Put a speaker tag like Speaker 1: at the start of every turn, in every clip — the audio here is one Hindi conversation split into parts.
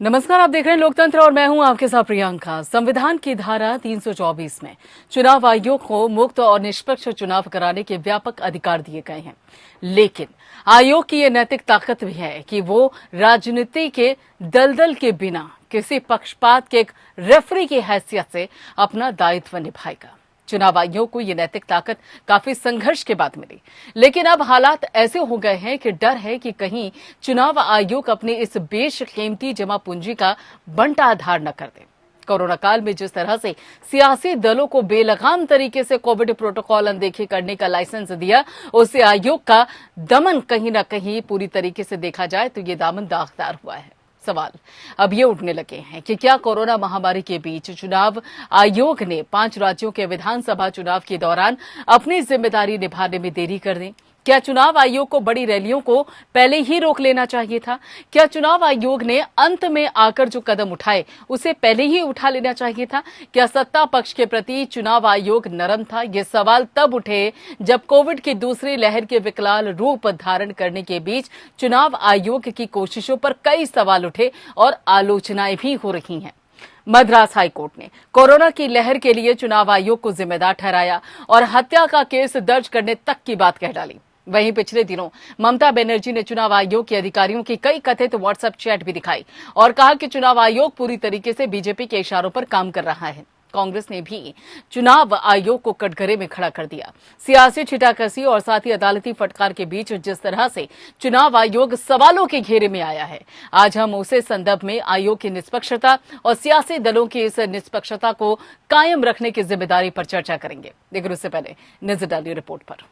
Speaker 1: नमस्कार, आप देख रहे हैं लोकतंत्र और मैं हूं आपके साथ प्रियंका। संविधान की धारा 324 में चुनाव आयोग को मुक्त और निष्पक्ष चुनाव कराने के व्यापक अधिकार दिए गए हैं, लेकिन आयोग की यह नैतिक ताकत भी है कि वो राजनीति के दलदल के बिना किसी पक्षपात के एक रेफरी की हैसियत से अपना दायित्व निभाएगा। चुनाव आयोग को ये नैतिक ताकत काफी संघर्ष के बाद मिली, लेकिन अब हालात ऐसे हो गए हैं कि डर है कि कहीं चुनाव आयोग अपनी इस बेशकीमती जमा पूंजी का बंटा आधार न कर दे। कोरोना काल में जिस तरह से सियासी दलों को बेलगाम तरीके से कोविड प्रोटोकॉल अनदेखी करने का लाइसेंस दिया, उससे आयोग का दमन कहीं न कहीं पूरी तरीके से देखा जाए तो ये दामन दागदार हुआ है। सवाल अब ये उठने लगे हैं कि क्या कोरोना महामारी के बीच चुनाव आयोग ने 5 राज्यों के विधानसभा चुनाव के दौरान अपनी जिम्मेदारी निभाने में देरी कर दी? क्या चुनाव आयोग को बड़ी रैलियों को पहले ही रोक लेना चाहिए था? क्या चुनाव आयोग ने अंत में आकर जो कदम उठाए उसे पहले ही उठा लेना चाहिए था? क्या सत्ता पक्ष के प्रति चुनाव आयोग नरम था? ये सवाल तब उठे जब कोविड की दूसरी लहर के विकराल रूप धारण करने के बीच चुनाव आयोग की कोशिशों पर कई सवाल उठे और आलोचनाएं भी हो रही हैं। मद्रास हाईकोर्ट ने कोरोना की लहर के लिए चुनाव आयोग को जिम्मेदार ठहराया और हत्या का केस दर्ज करने तक की बात कह डाली। वहीं पिछले दिनों ममता बनर्जी ने चुनाव आयोग के अधिकारियों की कई कथित व्हाट्सएप चैट भी दिखाई और कहा कि चुनाव आयोग पूरी तरीके से बीजेपी के इशारों पर काम कर रहा है। कांग्रेस ने भी चुनाव आयोग को कटघरे में खड़ा कर दिया। सियासी छिटाकसी और साथ ही अदालती फटकार के बीच जिस तरह से चुनाव आयोग सवालों के घेरे में आया है, आज हम उसे संदर्भ में आयोग की निष्पक्षता और सियासी दलों की इस निष्पक्षता को कायम रखने की जिम्मेदारी पर चर्चा करेंगे। लेकिन उससे पहले नजर डालिए रिपोर्ट पर।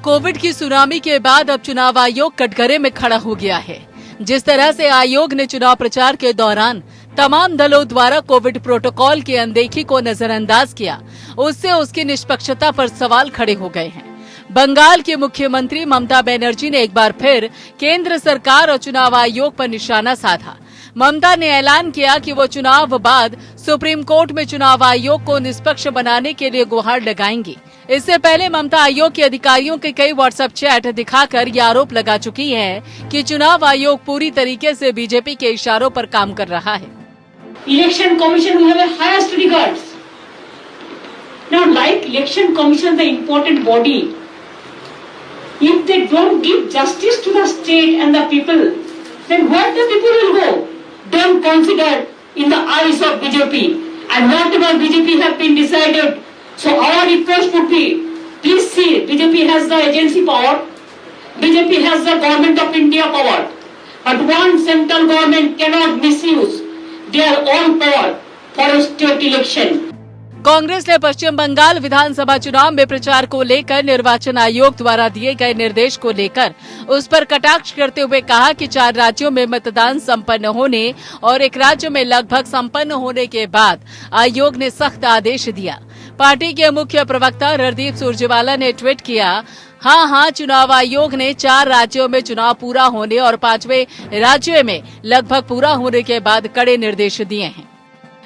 Speaker 1: कोविड की सुनामी के बाद अब चुनाव आयोग कटघरे में खड़ा हो गया है। जिस तरह से आयोग ने चुनाव प्रचार के दौरान तमाम दलों द्वारा कोविड प्रोटोकॉल की अनदेखी को नजरअंदाज किया, उससे उसकी निष्पक्षता पर सवाल खड़े हो गए हैं। बंगाल की मुख्यमंत्री ममता बनर्जी ने एक बार फिर केंद्र सरकार और चुनाव आयोग पर निशाना साधा। ममता ने ऐलान किया कि वो चुनाव बाद सुप्रीम कोर्ट में चुनाव आयोग को निष्पक्ष बनाने के लिए गुहार लगाएंगी। इससे पहले ममता आयोग के अधिकारियों के कई व्हाट्सएप चैट दिखाकर ये आरोप लगा चुकी है कि चुनाव आयोग पूरी तरीके से बीजेपी के इशारों पर काम कर रहा है।
Speaker 2: Election Commission will have a highest regards. Now, like Election Commission, the important body, if they don't give justice to the state and the people, then where the people will go? Don't consider in the eyes of BJP and whatever BJP have been decided. So our request would be, please see, BJP has the agency power, BJP has the government of India power, but one central government cannot misuse their own power for a state election.
Speaker 1: Congress ने पश्चिम बंगाल विधानसभा चुनाव में प्रचार को लेकर निर्वाचन आयोग द्वारा दिए गए निर्देश को लेकर उस पर कटाक्ष करते हुए कहा कि 4 राज्यों में मतदान संपन्न होने और एक राज्य में लगभग संपन्न होने के बाद आयोग ने सख्त आदेश दिया। पार्टी के मुख्य प्रवक्ता रणदीप सुरजेवाला ने ट्वीट किया, हाँ, चुनाव आयोग ने 4 राज्यों में चुनाव पूरा होने और 5वें राज्य में लगभग पूरा होने के बाद कड़े निर्देश दिए हैं।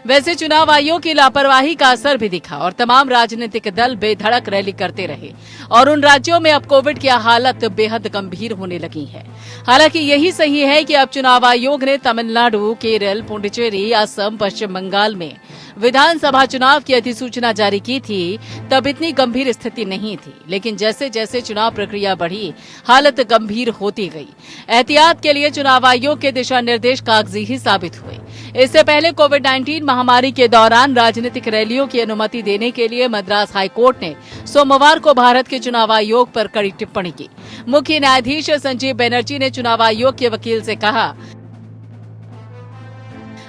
Speaker 1: वैसे चुनाव आयोग की लापरवाही का असर भी दिखा और तमाम राजनीतिक दल बेधड़क रैली करते रहे और उन राज्यों में अब कोविड की हालत बेहद गंभीर होने लगी है। हालांकि यही सही है कि अब चुनाव आयोग ने तमिलनाडु, केरल, पुडुचेरी, असम, पश्चिम बंगाल में विधानसभा चुनाव की अधिसूचना जारी की थी, तब इतनी गंभीर स्थिति नहीं थी, लेकिन जैसे जैसे चुनाव प्रक्रिया बढ़ी, हालत गंभीर होती गई। एहतियात के लिए चुनाव आयोग के दिशा निर्देश कागजी ही साबित हुए। इससे पहले कोविड-19 महामारी के दौरान राजनीतिक रैलियों की अनुमति देने के लिए मद्रास हाईकोर्ट ने सोमवार को भारत के चुनाव आयोग पर कड़ी टिप्पणी की। मुख्य न्यायाधीश संजीव बनर्जी ने चुनाव आयोग के वकील से कहा,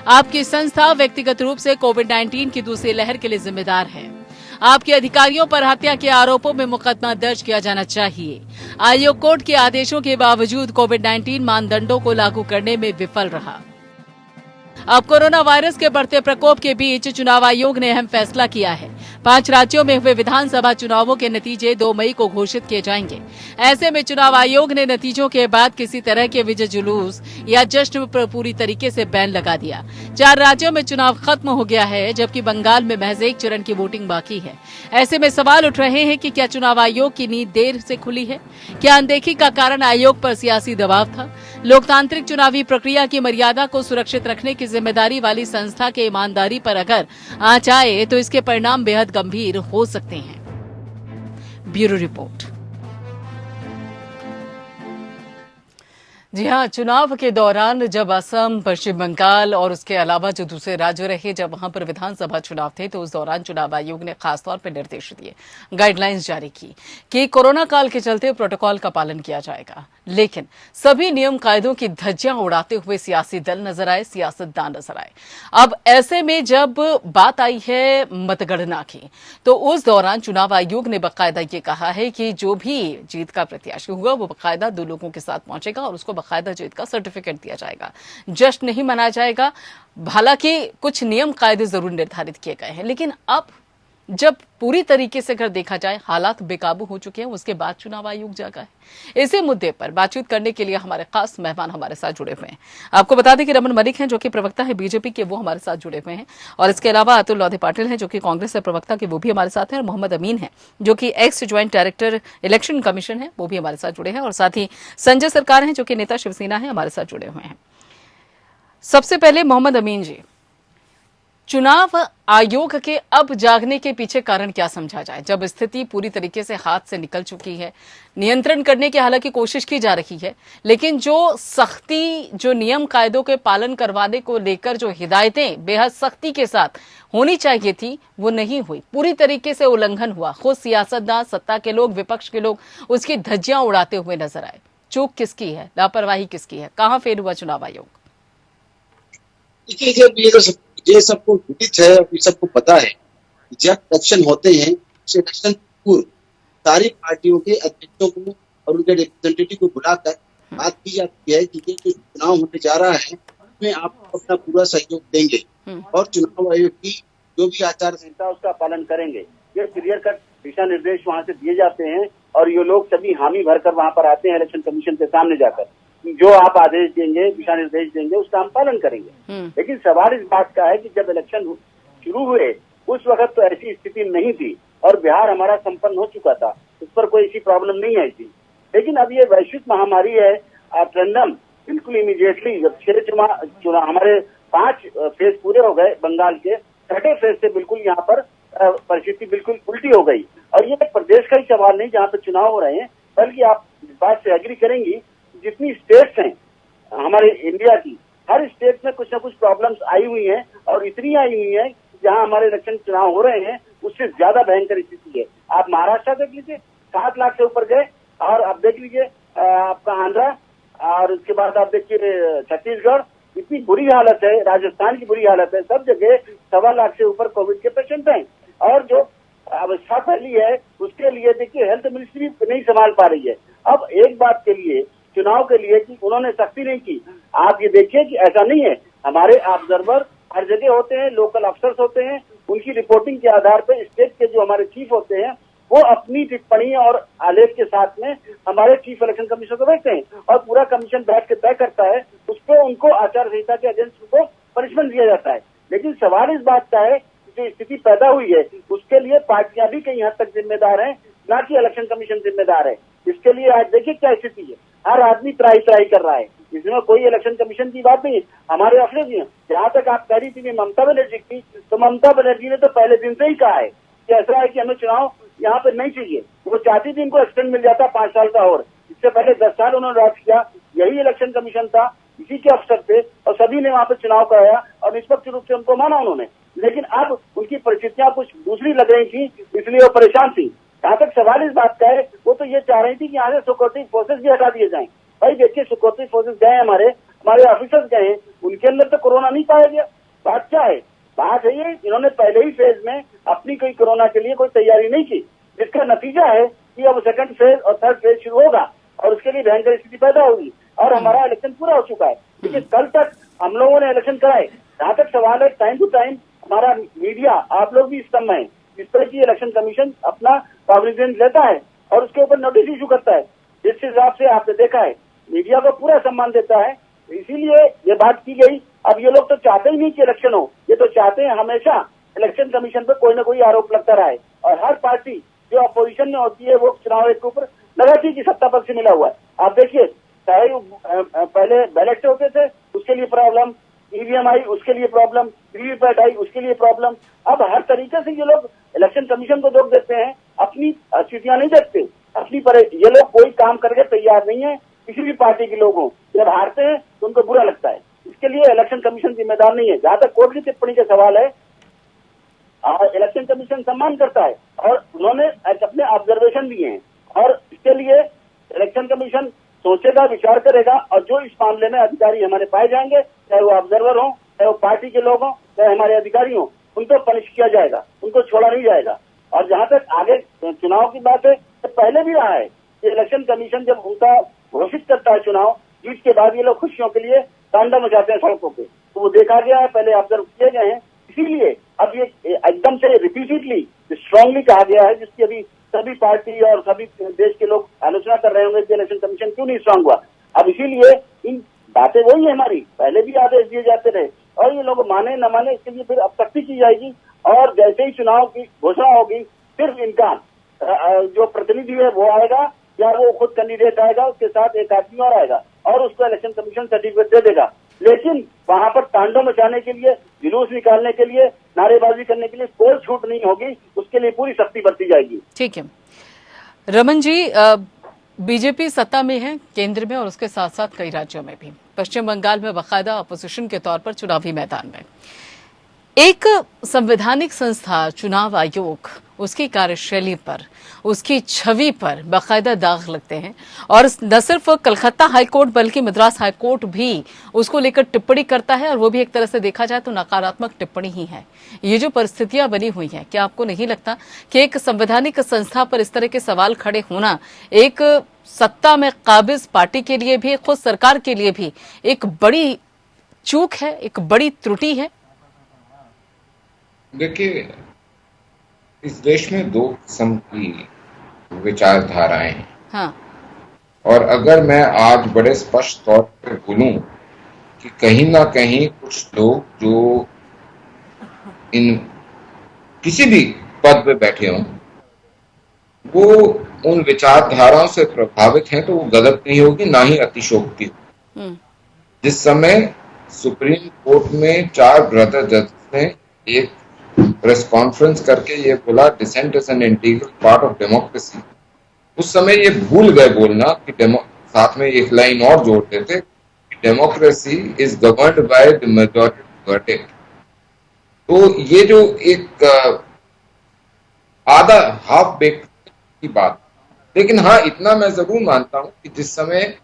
Speaker 1: आपकी संस्था व्यक्तिगत रूप से कोविड-19 की दूसरी लहर के लिए जिम्मेदार है। आपके अधिकारियों पर हत्या के आरोपों में मुकदमा दर्ज किया जाना चाहिए। आयोग कोर्ट के आदेशों के बावजूद कोविड-19 मानदंडों को लागू करने में विफल रहा। अब कोरोना वायरस के बढ़ते प्रकोप के बीच चुनाव आयोग ने अहम फैसला किया है। 5 राज्यों में हुए विधानसभा चुनावों के नतीजे 2 मई को घोषित किए जाएंगे। ऐसे में चुनाव आयोग ने नतीजों के बाद किसी तरह के विजय जुलूस या जश्न पर पूरी तरीके से बैन लगा दिया। 4 राज्यों में चुनाव खत्म हो गया है, जबकि बंगाल में महज 1 चरण की वोटिंग बाकी है। ऐसे में सवाल उठ रहे हैं कि क्या चुनाव आयोग की नींद देर से खुली है? क्या अनदेखी का कारण आयोग पर सियासी दबाव था? लोकतांत्रिक चुनावी प्रक्रिया की मर्यादा को सुरक्षित रखने की जिम्मेदारी वाली संस्था के ईमानदारी पर अगर आंच आए तो इसके परिणाम बेहद गंभीर हो सकते हैं। Bureau report. जी हाँ, चुनाव के दौरान जब असम, पश्चिम बंगाल और उसके अलावा जो दूसरे राज्य रहे, जब वहां पर विधानसभा चुनाव थे, तो उस दौरान चुनाव आयोग ने खासतौर पर निर्देश दिए, गाइडलाइंस जारी की कि कोरोना काल के चलते प्रोटोकॉल का पालन किया जाएगा। लेकिन सभी नियम कायदों की धज्जियां उड़ाते हुए सियासी दल नजर आए, सियासतदान नजर आए। अब ऐसे में जब बात आई है मतगणना की, तो उस दौरान चुनाव आयोग ने बाकायदा ये कहा है कि जो भी जीत का प्रत्याशी होगा वो बाकायदा 2 लोगों के साथ पहुंचेगा और उसको बाकायदा जीत का सर्टिफिकेट दिया जाएगा। जश्न नहीं मनाया जाएगा। हालांकि कुछ नियम कायदे जरूर निर्धारित किए गए हैं, लेकिन अब जब पूरी तरीके से अगर देखा जाए हालात बेकाबू हो चुके हैं, उसके बाद चुनाव आयोग जागा है। इसी मुद्दे पर बातचीत करने के लिए हमारे खास मेहमान हमारे साथ जुड़े हुए हैं। आपको बता दें कि रमन मलिक हैं, जो कि प्रवक्ता है बीजेपी के, वो हमारे साथ जुड़े हुए हैं। और इसके अलावा अतुल लोधी पाटिल हैं, जो कि कांग्रेस के प्रवक्ता के, वो भी हमारे साथ हैं। और मोहम्मद अमीन हैं, जो कि x joint director election commission है, वो भी हमारे साथ जुड़े हैं। और साथ ही संजय सरकार हैं, जो कि नेता शिवसेना है, हमारे साथ जुड़े हुए हैं। सबसे पहले मोहम्मद अमीन जी, चुनाव आयोग के अब जागने के पीछे कारण क्या समझा जाए, जब स्थिति पूरी तरीके से हाथ से निकल चुकी है? नियंत्रण करने की हालांकि कोशिश की जा रही है, लेकिन जो सख्ती, जो नियम कायदों के पालन करवाने को लेकर जो हिदायतें बेहद सख्ती के साथ होनी चाहिए थी, वो नहीं हुई। पूरी तरीके से उल्लंघन हुआ। खुद सियासतदान, सत्ता के लोग, विपक्ष के लोग उसकी धज्जियां उड़ाते हुए नजर आए। चूक किसकी है, लापरवाही किसकी है, कहां फेल हुआ चुनाव आयोग?
Speaker 3: ये सबको विदित है, ये सबको पता है। जब इलेक्शन होते हैं, इलेक्शन पूर्व सारी पार्टियों के अध्यक्षों को और उनके रिप्रेजेंटेटिव को बुलाकर बात की जाती है कि ये जो चुनाव होने जा रहा है उसमें आप अपना पूरा सहयोग देंगे और चुनाव आयोग की जो भी आचार संहिता उसका पालन करेंगे। ये क्लियर कट दिशा निर्देश वहाँ से दिए जाते हैं और ये लोग सभी हामी भरकर वहाँ पर आते हैं इलेक्शन कमीशन के सामने जाकर। जो आप आदेश देंगे, दिशा निर्देश देंगे, उसका हम पालन करेंगे। लेकिन सवाल इस बात का है कि जब इलेक्शन शुरू हुए उस वक्त तो ऐसी स्थिति नहीं थी और बिहार हमारा संपन्न हो चुका था, उस पर कोई ऐसी प्रॉब्लम नहीं आई थी। लेकिन अब ये वैश्विक महामारी है, रैंडम बिल्कुल इमीडिएटली जब 6 चुनाव हमारे 5 फेज पूरे हो गए बंगाल के, 6ठे फेज से बिल्कुल यहाँ पर परिस्थिति बिल्कुल उल्टी हो गई। और ये प्रदेश का ही सवाल नहीं जहाँ पे चुनाव हो रहे हैं, बल्कि आप इस बात से एग्री करेंगी, जितनी स्टेट्स हैं हमारे इंडिया की, हर स्टेट में कुछ न कुछ प्रॉब्लम्स आई हुई हैं और इतनी आई हुई हैं जहां हमारे इलेक्शन चुनाव हो रहे हैं उससे ज्यादा भयंकर स्थिति है। आप महाराष्ट्र देख लीजिए, 7 लाख से ऊपर गए, और अब देख लीजिए आपका आंध्रा, और उसके बाद आप देखिए छत्तीसगढ़, इतनी बुरी हालत है, राजस्थान की बुरी हालत है, सब जगह 1.25 लाख से ऊपर कोविड के पेशेंट हैं। और जो अवस्था फैली है उसके लिए देखिए हेल्थ मिनिस्ट्री नहीं संभाल पा रही है। अब एक बात के लिए, चुनाव के लिए कि उन्होंने सख्ती नहीं की, आप ये देखिए कि ऐसा नहीं है, हमारे ऑब्जर्वर हर जगह होते हैं, लोकल अफसर्स होते हैं, उनकी रिपोर्टिंग के आधार पर स्टेट के जो हमारे चीफ होते हैं वो अपनी टिप्पणी और आलेख के साथ में हमारे चीफ इलेक्शन कमीशन को भेजते हैं और पूरा कमीशन बैठ के तय करता है, उस पर उनको आचार संहिता के अगेंस्ट उनको पनिशमेंट दिया जाता है। लेकिन सवाल इस बात का है कि जो स्थिति पैदा हुई है उसके लिए पार्टियां भी कई हद तक जिम्मेदार हैं, ना कि इलेक्शन कमीशन जिम्मेदार है। इसके लिए आज देखिए क्या स्थिति है, हर आदमी त्राही कर रहा है, इसमें कोई इलेक्शन कमीशन की बात नहीं। हमारे अफसर जी, जहाँ तक आप कह रही थी ममता बनर्जी की, तो ममता बनर्जी ने तो पहले दिन से ही कहा है कि ऐसा है कि हमें चुनाव यहाँ पे नहीं चाहिए। वो चाहती थी इनको एक्सटेंड मिल जाता 5 साल का, और इससे पहले 10 साल उन्होंने राज किया, यही इलेक्शन कमीशन था, इसी के अफसर थे और सभी ने वहाँ पे चुनाव कराया और निष्पक्ष रूप से उनको माना उन्होंने। लेकिन अब उनकी परिस्थितियां कुछ दूसरी लग रही थी, इसलिए वो परेशान थी। जहाँ तक सवाल इस बात का है, वो तो ये चाह रही थी कि यहाँ से सिक्योरिटी फोर्सेज भी हटा दिए जाएं। भाई देखिए, सिक्योरिटी फोर्सेज गए, हमारे ऑफिसर्स गए, उनके अंदर तो कोरोना नहीं पाया गया। बात क्या है? बात है ये, इन्होंने पहले ही फेज में अपनी कोई कोरोना के लिए कोई तैयारी नहीं की, जिसका नतीजा है कि अब 2nd फेज और 3rd फेज शुरू होगा और उसके लिए भयंकर स्थिति पैदा होगी और हमारा इलेक्शन पूरा हो चुका है। लेकिन कल तक हम लोगों ने इलेक्शन कराए। जहाँ तक सवाल है, टाइम टू टाइम हमारा मीडिया, आप लोग भी इस समय
Speaker 4: इस पर की इलेक्शन कमीशन अपना कॉग्निजेंस लेता है और उसके ऊपर नोटिस इशू करता है। जिस हिसाब से आपने देखा है मीडिया को पूरा सम्मान देता है, इसीलिए ये बात की गई। अब ये लोग तो चाहते ही नहीं कि इलेक्शन हो, ये तो चाहते हैं हमेशा इलेक्शन कमीशन पर कोई ना कोई आरोप लगता रहे और हर पार्टी जो अपोजिशन में होती है वो चुनाव आयोग के ऊपर लगाती कि सत्ता पक्ष से मिला हुआ है। आप देखिए चाहे पहले बैलेट से होते थे उसके लिए प्रॉब्लम, ईवीएम आई उसके लिए प्रॉब्लम, वीवीपैट आई उसके लिए प्रॉब्लम। अब हर तरीके से ये लोग इलेक्शन कमीशन को दोष देते हैं, अपनी स्थितियां नहीं देखते, ये लोग कोई काम करके तैयार नहीं है। किसी भी पार्टी के लोग हों, जब हारते हैं तो उनको बुरा लगता है, इसके लिए इलेक्शन कमीशन जिम्मेदार नहीं है। जहां तक कोर्ट की टिप्पणी का सवाल है, इलेक्शन कमीशन सम्मान करता है और उन्होंने अपने ऑब्जर्वेशन दिए हैं और इसके लिए इलेक्शन कमीशन सोचेगा, विचार करेगा और जो इस मामले में अधिकारी हमारे पाए जाएंगे, चाहे वो ऑब्जर्वर हो, चाहे वो पार्टी के लोग हों, चाहे हमारे अधिकारी हों, उनको पनिश किया जाएगा, उनको छोड़ा नहीं जाएगा। और जहां तक आगे चुनाव की बात है, तो पहले भी रहा है कि इलेक्शन कमीशन जब उनका घोषित करता है चुनाव, जीत के बाद ये लोग खुशियों के लिए तांडव मचाते हैं सड़कों पे, तो वो देखा गया है, पहले ऑब्जर्व किए गए हैं। इसीलिए अब ये एकदम से रिपीटेडली स्ट्रांगली कहा गया है, जिसकी अभी सभी पार्टी और सभी देश के लोग आलोचना कर रहे होंगे कि इलेक्शन कमीशन क्यों नहीं स्ट्रांग हुआ। अब इसीलिए इन बातें वही है हमारी, पहले भी आदेश दिए जाते रहे और ये लोग माने न माने इसके लिए फिर अब सख्ती की जाएगी और जैसे ही चुनाव की घोषणा होगी फिर इनका जो प्रतिनिधि है वो आएगा या वो खुद कैंडिडेट आएगा, उसके साथ एक आदमी और आएगा और उसको इलेक्शन कमीशन सर्टिफिकेट दे देगा। लेकिन वहां पर तांडव मचाने के लिए, जुलूस निकालने के लिए, नारेबाजी करने के लिए कोई छूट नहीं होगी, उसके लिए पूरी सख्ती बरती जाएगी।
Speaker 1: ठीक है रमन जी, बीजेपी सत्ता में है केंद्र में और उसके साथ साथ कई राज्यों में भी। पश्चिम बंगाल में बाकायदा अपोजिशन के तौर पर चुनावी मैदान में एक संवैधानिक संस्था चुनाव आयोग, उसकी कार्यशैली पर, उसकी छवि पर बाकायदा दाग लगते हैं और न सिर्फ कलकत्ता हाईकोर्ट बल्कि मद्रास हाईकोर्ट भी उसको लेकर टिप्पणी करता है और वो भी एक तरह से देखा जाए तो नकारात्मक टिप्पणी ही है। ये जो परिस्थितियां बनी हुई हैं, क्या आपको नहीं लगता कि एक संवैधानिक संस्था पर इस तरह के सवाल खड़े होना एक सत्ता में काबिज पार्टी के लिए भी, खुद सरकार के लिए भी एक बड़ी चूक है, एक बड़ी त्रुटि है?
Speaker 5: देखिए, इस देश में दो किस्म की विचारधाराएं हैं।
Speaker 1: हाँ।
Speaker 5: और अगर मैं आज बड़े स्पष्ट तौर पर बोलूं कि कहीं ना कहीं कुछ लोग जो इन किसी भी पद पे बैठे हों वो उन विचारधाराओं से प्रभावित हैं, तो वो गलत नहीं होगी, ना ही अतिशोक्ति होगी। जिस समय सुप्रीम कोर्ट में 4 ब्रदर जज ने एक प्रेस कॉन्फ्रेंस करके ये बोला dissent is an integral part of democracy, उस समय ये भूल गए बोलना कि साथ में एक लाइन और जोड़ते थे कि democracy is governed by the majority verdict. तो ये जो एक आधा हाफ बेक की बात, लेकिन हाँ इतना मैं जरूर मानता हूं कि जिस समय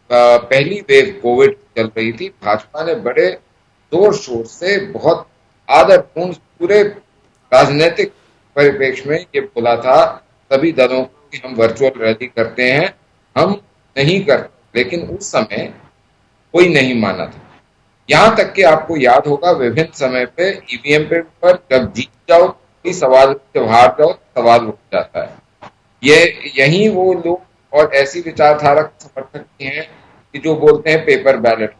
Speaker 5: पहली वेव कोविड चल रही थी, भाजपा ने बड़े जोर शोर से बहुत आदरपूर्ण पूरे राजनीतिक परिप्रेक्ष्य में ये बोला था सभी दलों को कि हम वर्चुअल रैली करते हैं, हम नहीं करते, लेकिन उस समय कोई नहीं माना था। यहां तक कि आपको याद होगा विभिन्न समय पे ईवीएम पे पर जब जीत जाओ कोई सवाल, जब हार जाओ सवाल उठ जाता है। यही वो लोग और ऐसी विचारधारा के समर्थक हैं कि जो बोलते हैं पेपर बैलेट।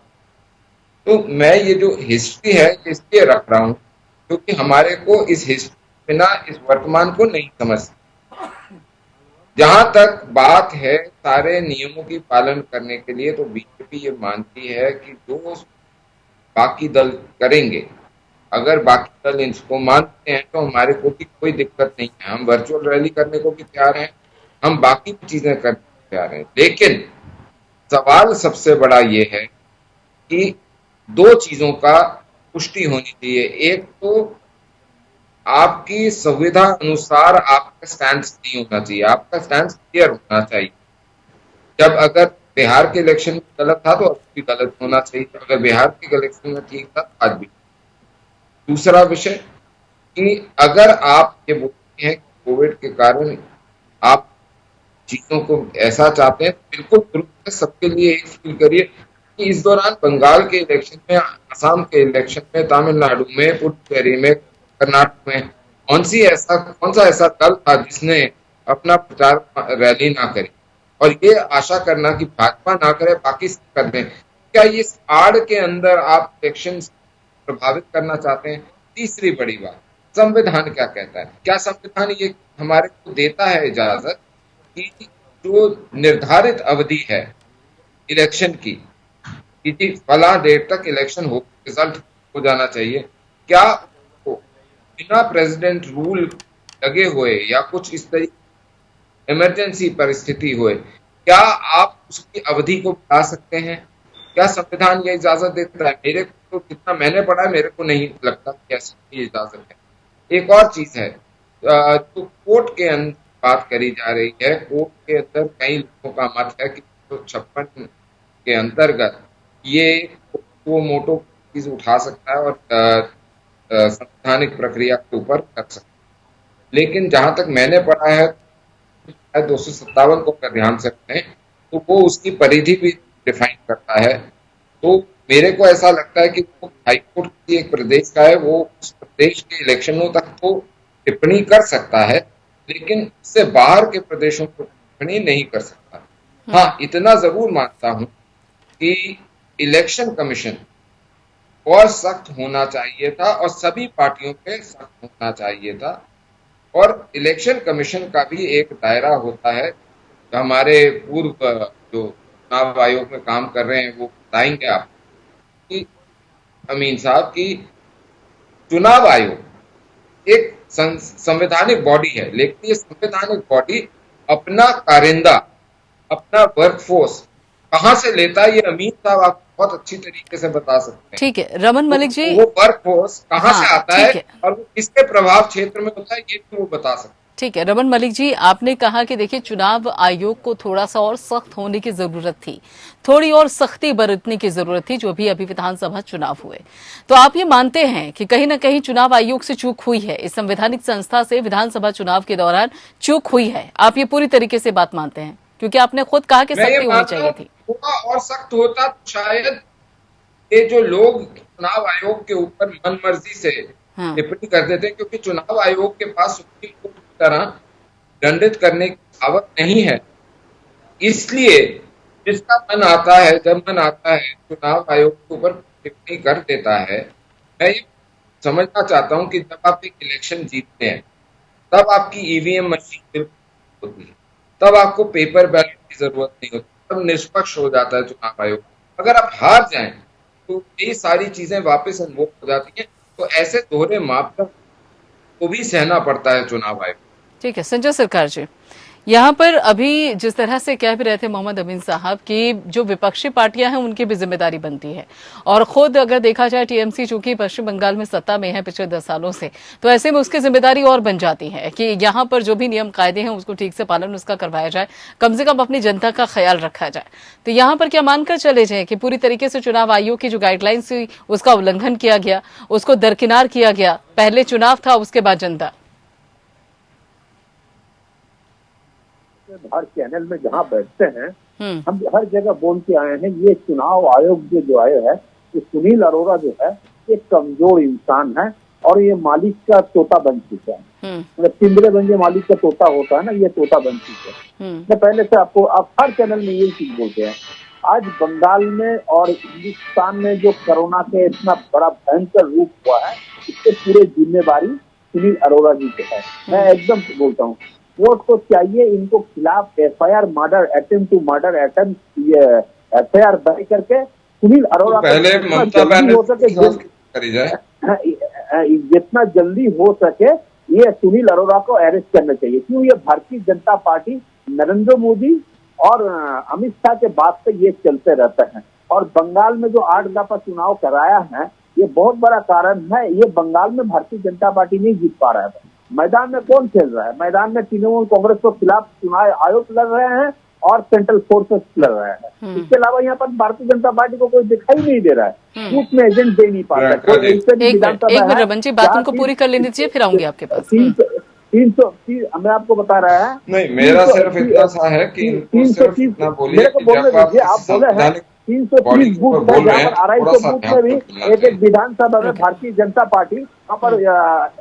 Speaker 5: तो मैं ये जो हिस्ट्री है इसलिए रख रहा हूं क्योंकि हमारे को इस हिस्ट्री बिना इस वर्तमान को नहीं समझ। जहां तक बात है सारे नियमों की पालन करने के लिए, तो बीजेपी ये मानती है कि जो बाकी दल करेंगे, अगर बाकी दल इसको मानते हैं तो हमारे को भी कोई दिक्कत नहीं है, हम वर्चुअल रैली करने को भी तैयार हैं, हम बाकी चीजें करने को तैयार हैं। लेकिन सवाल सबसे बड़ा ये है कि 2 चीजों का पुष्टि होनी चाहिए। एक तो आपकी सुविधा अनुसार आपका स्टैंड नहीं होना चाहिए, आपका स्टैंड क्लियर होना चाहिए। जब अगर बिहार के इलेक्शन में गलत था तो अब भी गलत होना चाहिए, अगर बिहार के इलेक्शन में ठीक था तो आज भी। दूसरा विषय कि अगर आप ये बोलते हैं कि कोविड के कारण आप चीजों को ऐसा चाहते हैं, बिल्कुल सबके लिए एक फील करिए कि इस दौरान बंगाल के इलेक्शन में, असम के इलेक्शन में, तमिलनाडु में, पुडुचेरी में, कर्नाटक में कौन सा ऐसा दल था जिसने अपना प्रचार रैली ना करी, और ये आशा करना कि भाजपा ना करे बाकी सब कर दें, क्या इस आड़ के अंदर आप इलेक्शन प्रभावित करना चाहते हैं? तीसरी बड़ी बात, संविधान क्या कहता है? क्या संविधान ये हमारे को देता है इजाजत कि जो निर्धारित अवधि है इलेक्शन की, कि फला डेट तक इलेक्शन हो, रिजल्ट हो जाना चाहिए, क्या बिना प्रेसिडेंट रूल लगे हुए या कुछ इस तरीके इमरजेंसी परिस्थिति हुए, क्या आप उसकी अवधि को बढ़ा सकते हैं? क्या संविधान ये इजाजत देता है? मेरे को तो जितना मैंने पढ़ा है, मेरे को नहीं लगता कि ऐसी इजाजत है। एक और चीज है, तो कोर्ट के अंदर बात करी जा रही है, कोर्ट के अंदर कई लोगों का मत है कि 156 के अंतर्गत ये वो मोटो चीज उठा सकता है और संवैधानिक प्रक्रिया के ऊपर कर सकता है। लेकिन जहां तक मैंने पढ़ा है 257 को अगर ध्यान से रखें तो वो उसकी परिधि भी डिफाइन करता है। तो मेरे को ऐसा लगता है कि वो हाईकोर्ट की एक प्रदेश का है, वो उस प्रदेश के इलेक्शनों तक तो टिप्पणी कर सकता है, लेकिन उससे बाहर के प्रदेशों पर टिप्पणी नहीं कर सकता। हाँ, इतना जरूर मानता हूं कि इलेक्शन कमीशन और सख्त होना चाहिए था और सभी पार्टियों पे सख्त होना चाहिए था, और इलेक्शन कमीशन का भी एक दायरा होता है। हमारे पूर्व जो चुनाव आयोग में काम कर रहे हैं वो बताएंगे आप कि अमीन साहब की चुनाव आयोग एक संवैधानिक बॉडी है, लेकिन ये संवैधानिक बॉडी अपना कारिंदा, अपना वर्कफोर्स कहां से लेता है, ये अमीन साहब आप बहुत अच्छी तरीके से बता सकते हैं।
Speaker 1: ठीक है रमन मलिक जी,
Speaker 5: वो वर्कफोर्स कहां से आता है
Speaker 1: है
Speaker 5: और वो किसके प्रभाव क्षेत्र में होता है, ये भी वो बता सकते हैं।
Speaker 1: ठीक है रमन मलिक जी, आपने कहा कि देखिए चुनाव आयोग को थोड़ा सा और सख्त होने की जरूरत थी, थोड़ी और सख्ती बरतने की जरूरत थी जो भी अभी विधानसभा चुनाव हुए। तो आप ये मानते हैं कि कहीं ना कहीं चुनाव आयोग से चूक हुई है, इस संवैधानिक संस्था से विधानसभा चुनाव के दौरान चूक हुई है? आप ये पूरी तरीके से बात मानते हैं? क्योंकि आपने खुद कहा कि सख्ती होनी चाहिए थी।
Speaker 5: थोड़ा और सख्त होता तो शायद ये जो लोग चुनाव आयोग के ऊपर मन मर्जी से टिप्पणी कर देते हैं, क्योंकि चुनाव आयोग के पास सुप्रीम कोर्ट की तरह दंडित करने की सावत नहीं है, इसलिए जिसका मन आता है, जब मन आता है चुनाव आयोग के ऊपर टिप्पणी कर देता है। मैं ये समझना चाहता हूं कि जब आप एक इलेक्शन जीतते हैं तब आपकी ईवीएम मशीन बिल्कुल होती है, तब आपको पेपर बैलेट की जरूरत नहीं होती, तब निष्पक्ष हो जाता है चुनाव आयोग। अगर आप हार जाएं तो ये सारी चीजें वापस इन्वोक हो जाती हैं, तो ऐसे दोहरे मापदंड को भी सहना पड़ता है चुनाव आयोग।
Speaker 1: ठीक है संजय सरकार जी, यहाँ पर अभी जिस तरह से कह भी रहे थे मोहम्मद अमीन साहब कि जो विपक्षी पार्टियां हैं उनकी भी जिम्मेदारी बनती है, और खुद अगर देखा जाए टीएमसी चूंकि पश्चिम बंगाल में सत्ता में है पिछले 10 सालों से, तो ऐसे में उसकी जिम्मेदारी और बन जाती है कि यहाँ पर जो भी नियम कायदे हैं उसको ठीक से पालन उसका करवाया जाए, कम से कम अपनी जनता का ख्याल रखा जाए। तो यहाँ पर क्या मानकर चले जाए कि पूरी तरीके से चुनाव आयोग की जो गाइडलाइंस थी उसका उल्लंघन किया गया, उसको दरकिनार किया गया? पहले चुनाव था, उसके बाद जनता।
Speaker 4: हर चैनल में जहाँ बैठते हैं हम हर जगह बोल के आए हैं, ये चुनाव आयोग जो आया है, ये सुनील अरोड़ा जो है एक कमजोर इंसान है और ये मालिक का तोता बन चुका है। मतलब पिंजरे बन जो मालिक का तोता होता है ना, ये तोता बन चुका है। मैं पहले से आपको आप हर चैनल में यही चीज बोलते हैं। आज बंगाल में और हिंदुस्तान में जो कोरोना के इतना बड़ा भयंकर रूप हुआ है, इसके पूरे जिम्मेवारी सुनील अरोड़ा जी के है। मैं एकदम बोलता हूँ, कोर्ट को चाहिए इनको खिलाफ FIR murder attempt to murder attempt ये एफआईआर दर्ज करके सुनील अरोड़ा
Speaker 5: पहले ममता
Speaker 4: जितना जल्दी हो सके ये सुनील अरोड़ा को अरेस्ट करना चाहिए। क्यों? ये भारतीय जनता पार्टी नरेंद्र मोदी और अमित शाह के बात पे ये चलते रहते हैं, और बंगाल में जो 8 दफा चुनाव कराया है ये बहुत बड़ा कारण है। ये बंगाल में भारतीय जनता पार्टी नहीं जीत पा रहा है। मैदान में कौन खेल रहा है? मैदान में तृणमूल कांग्रेस के खिलाफ चुनाव आयोग लड़ रहे हैं और सेंट्रल फोर्सेस लड़ रहे हैं। इसके अलावा यहाँ पर भारतीय जनता पार्टी को कोई दिखाई नहीं दे रहा है, बूथ में एजेंट दे नहीं पा रहा है।
Speaker 1: एक मिनट रमन जी, बात उनको पूरी कर लेनी चाहिए, फिर आऊंगी आपके पास।
Speaker 4: 330 मैं आपको बता रहा है।
Speaker 5: नहीं, मेरा सिर्फ इतना सा है कि
Speaker 4: 330 मेरे को बोलने दीजिए, आप बोले हैं 330 बूथ है, जहाँ पर 250 बूथ में भी एक विधानसभा में भारतीय जनता पार्टी वहाँ पर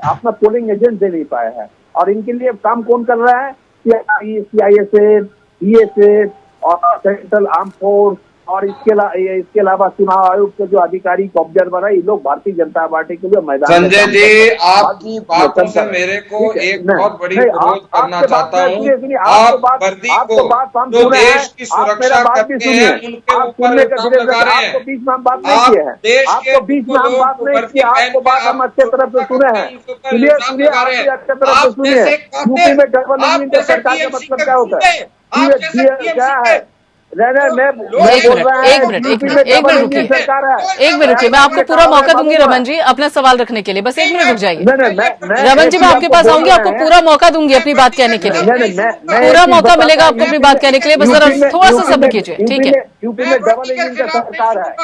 Speaker 4: अपना पोलिंग एजेंट दे नहीं पाया है। और इनके लिए काम कौन कर रहा है? CISF, BSF और सेंट्रल आर्म फोर्स और इसके अलावा चुनाव आयोग के जो अधिकारी ऑब्जर्वर है, ये लोग भारतीय जनता पार्टी के लिए मैदान।
Speaker 5: संजय जी, आपकी बातों से मेरे को एक बहुत बड़ी विरोध करना चाहता हूँ। आप वर्दी को जो देश की सुरक्षा करते हैं उनके ऊपर इल्जाम लगा रहे हैं।
Speaker 4: आपको बीच में हम बात नहीं किए हैं, आपको बीच में हम बात नहीं की, आपको बात हम अच्छे तरफ से सुने हैं। सुनिए अच्छे तरफ से सुनिए। यूपी में डबल इंजन की सरकार का मतलब क्या होता है? क्या है?
Speaker 1: एक मिनट रुकिए, मैं आपको पूरा मौका दूंगी रमन जी अपना सवाल रखने के लिए। बस 1 मिनट रुक जाइए रमन जी, मैं आपके पास आऊंगी, आपको पूरा मौका दूंगी अपनी बात कहने के लिए। पूरा मौका मिलेगा आपको अपनी बात कहने के लिए, बस जरा थोड़ा सा सब्र कीजिए, ठीक है?
Speaker 4: यूपी में डबल इंजन का सरकार है।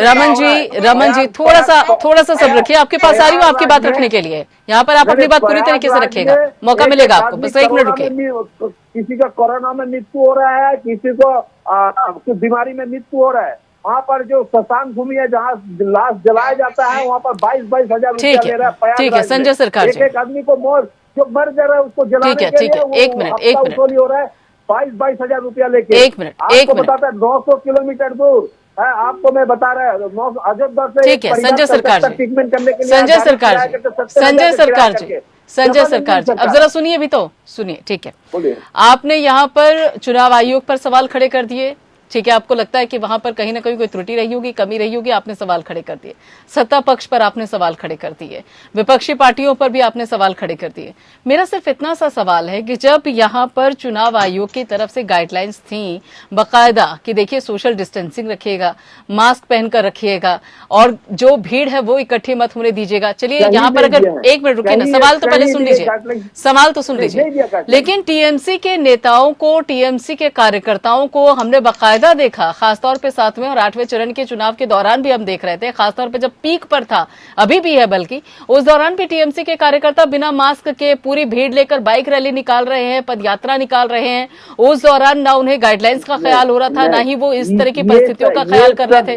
Speaker 1: रमन जी थोड़ा सा सब्र रखिए, आपके पास आ रही हूँ आपकी बात रखने के लिए। यहाँ पर आप अपनी बात पूरी तरीके से रखिएगा, मौका मिलेगा आपको, बस 1 मिनट रुकिए।
Speaker 4: किसी का कोरोना में मृत्यु हो रहा है, किसी को कुछ बीमारी में मृत्यु हो रहा है। वहाँ पर जो शमशान भूमि है जहाँ लाश जलाया जाता है, वहाँ पर 22-22 हजार रुपया ले रहा है।
Speaker 1: ठीक है संजय सरकार जी,
Speaker 4: एक आदमी को जो मर जा रहा है उसको जलाने के लिए
Speaker 1: एक मिनट
Speaker 4: हो रहा है 22-22 हजार रुपया लेके।
Speaker 1: एक मिनट
Speaker 4: आपको बताता है 900 किलोमीटर दूर है, आपको मैं बता रहा हूँ अयोध्या से।
Speaker 1: ठीक है संजय सरकार जी,
Speaker 4: ट्रीटमेंट करने के लिए
Speaker 1: संजय सरकार जी, अब जरा सुनिए भी तो सुनिए, ठीक है?
Speaker 4: बोलिए।
Speaker 1: आपने यहाँ पर चुनाव आयोग पर सवाल खड़े कर दिए, ठीक है? आपको लगता है कि वहां पर कहीं ना कहीं कोई त्रुटि रही होगी, कमी रही होगी, आपने सवाल खड़े कर दिए। सत्ता पक्ष पर आपने सवाल खड़े कर दिए, विपक्षी पार्टियों पर भी आपने सवाल खड़े कर दिए। मेरा सिर्फ इतना सा सवाल है कि जब यहाँ पर चुनाव आयोग की तरफ से गाइडलाइंस थी बाकायदा कि देखिए सोशल डिस्टेंसिंग रखिएगा, मास्क पहनकर रखिएगा और जो भीड़ है वो इकट्ठी मत होने दीजिएगा। चलिए यहाँ पर अगर 1 मिनट रुकिए ना, सवाल तो पहले सुन लीजिए, सवाल तो सुन लीजिए। लेकिन टीएमसी के नेताओं को, टीएमसी के कार्यकर्ताओं को हमने बाकायदा देखा, खासतौर पे 7वें और 8वें चरण के चुनाव के दौरान भी हम देख रहे थे, खासतौर पे जब पीक पर था, अभी भी है बल्कि, उस दौरान भी टीएमसी के कार्यकर्ता बिना मास्क के पूरी भीड़ लेकर बाइक रैली निकाल रहे हैं, पदयात्रा निकाल रहे हैं। उस दौरान ना उन्हें गाइडलाइंस का ख्याल हो रहा था, ना ही वो इस तरह की परिस्थितियों का ख्याल कर रहे थे।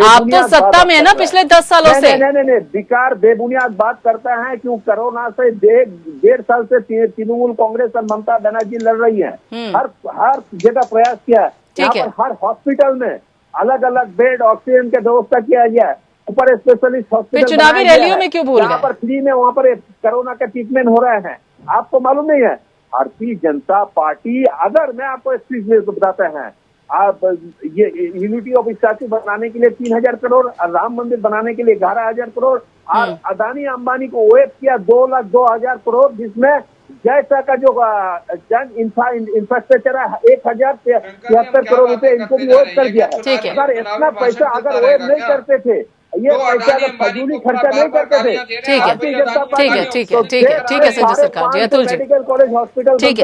Speaker 1: आप तो सत्ता में है ना पिछले 10 सालों से।
Speaker 4: नहीं, बेकार बेबुनियाद बात करता है। क्यों? कोरोना से 1.5 साल से तृणमूल कांग्रेस और ममता बनर्जी लड़ रही है, हर जगह प्रयास किया है। यहाँ पर हर हॉस्पिटल में अलग अलग बेड, ऑक्सीजन की व्यवस्था किया गया है, ऊपर स्पेशलिस्ट हॉस्पिटल।
Speaker 1: चुनावी रैलियों में क्यों भूल गए?
Speaker 4: यहाँ पर फ्री में वहाँ पर कोरोना का ट्रीटमेंट हो रहे हैं, आपको मालूम नहीं है? भारतीय जनता पार्टी, अगर मैं आपको स्पीच में बताते हैं, आप ये यूनिटी ऑफ स्टैच्यू बनाने के लिए 3000 करोड़, राम मंदिर बनाने के लिए 11,000 करोड़, और अदानी अंबानी को ओएफ किया 2,02,000 करोड़, जिसमें जैसा का जो इंफ्रास्ट्रक्चर है 1,073 करोड़ रुपए इनको भी ओएफ कर दिया है। अगर इतना पैसा अगर ओएफ नहीं करते थे, ये पैसा अगर फजूली खर्चा नहीं करते थे,
Speaker 1: ठीक है संजय सरकार जी, Atul ji,
Speaker 4: medical college hospital
Speaker 1: ठीक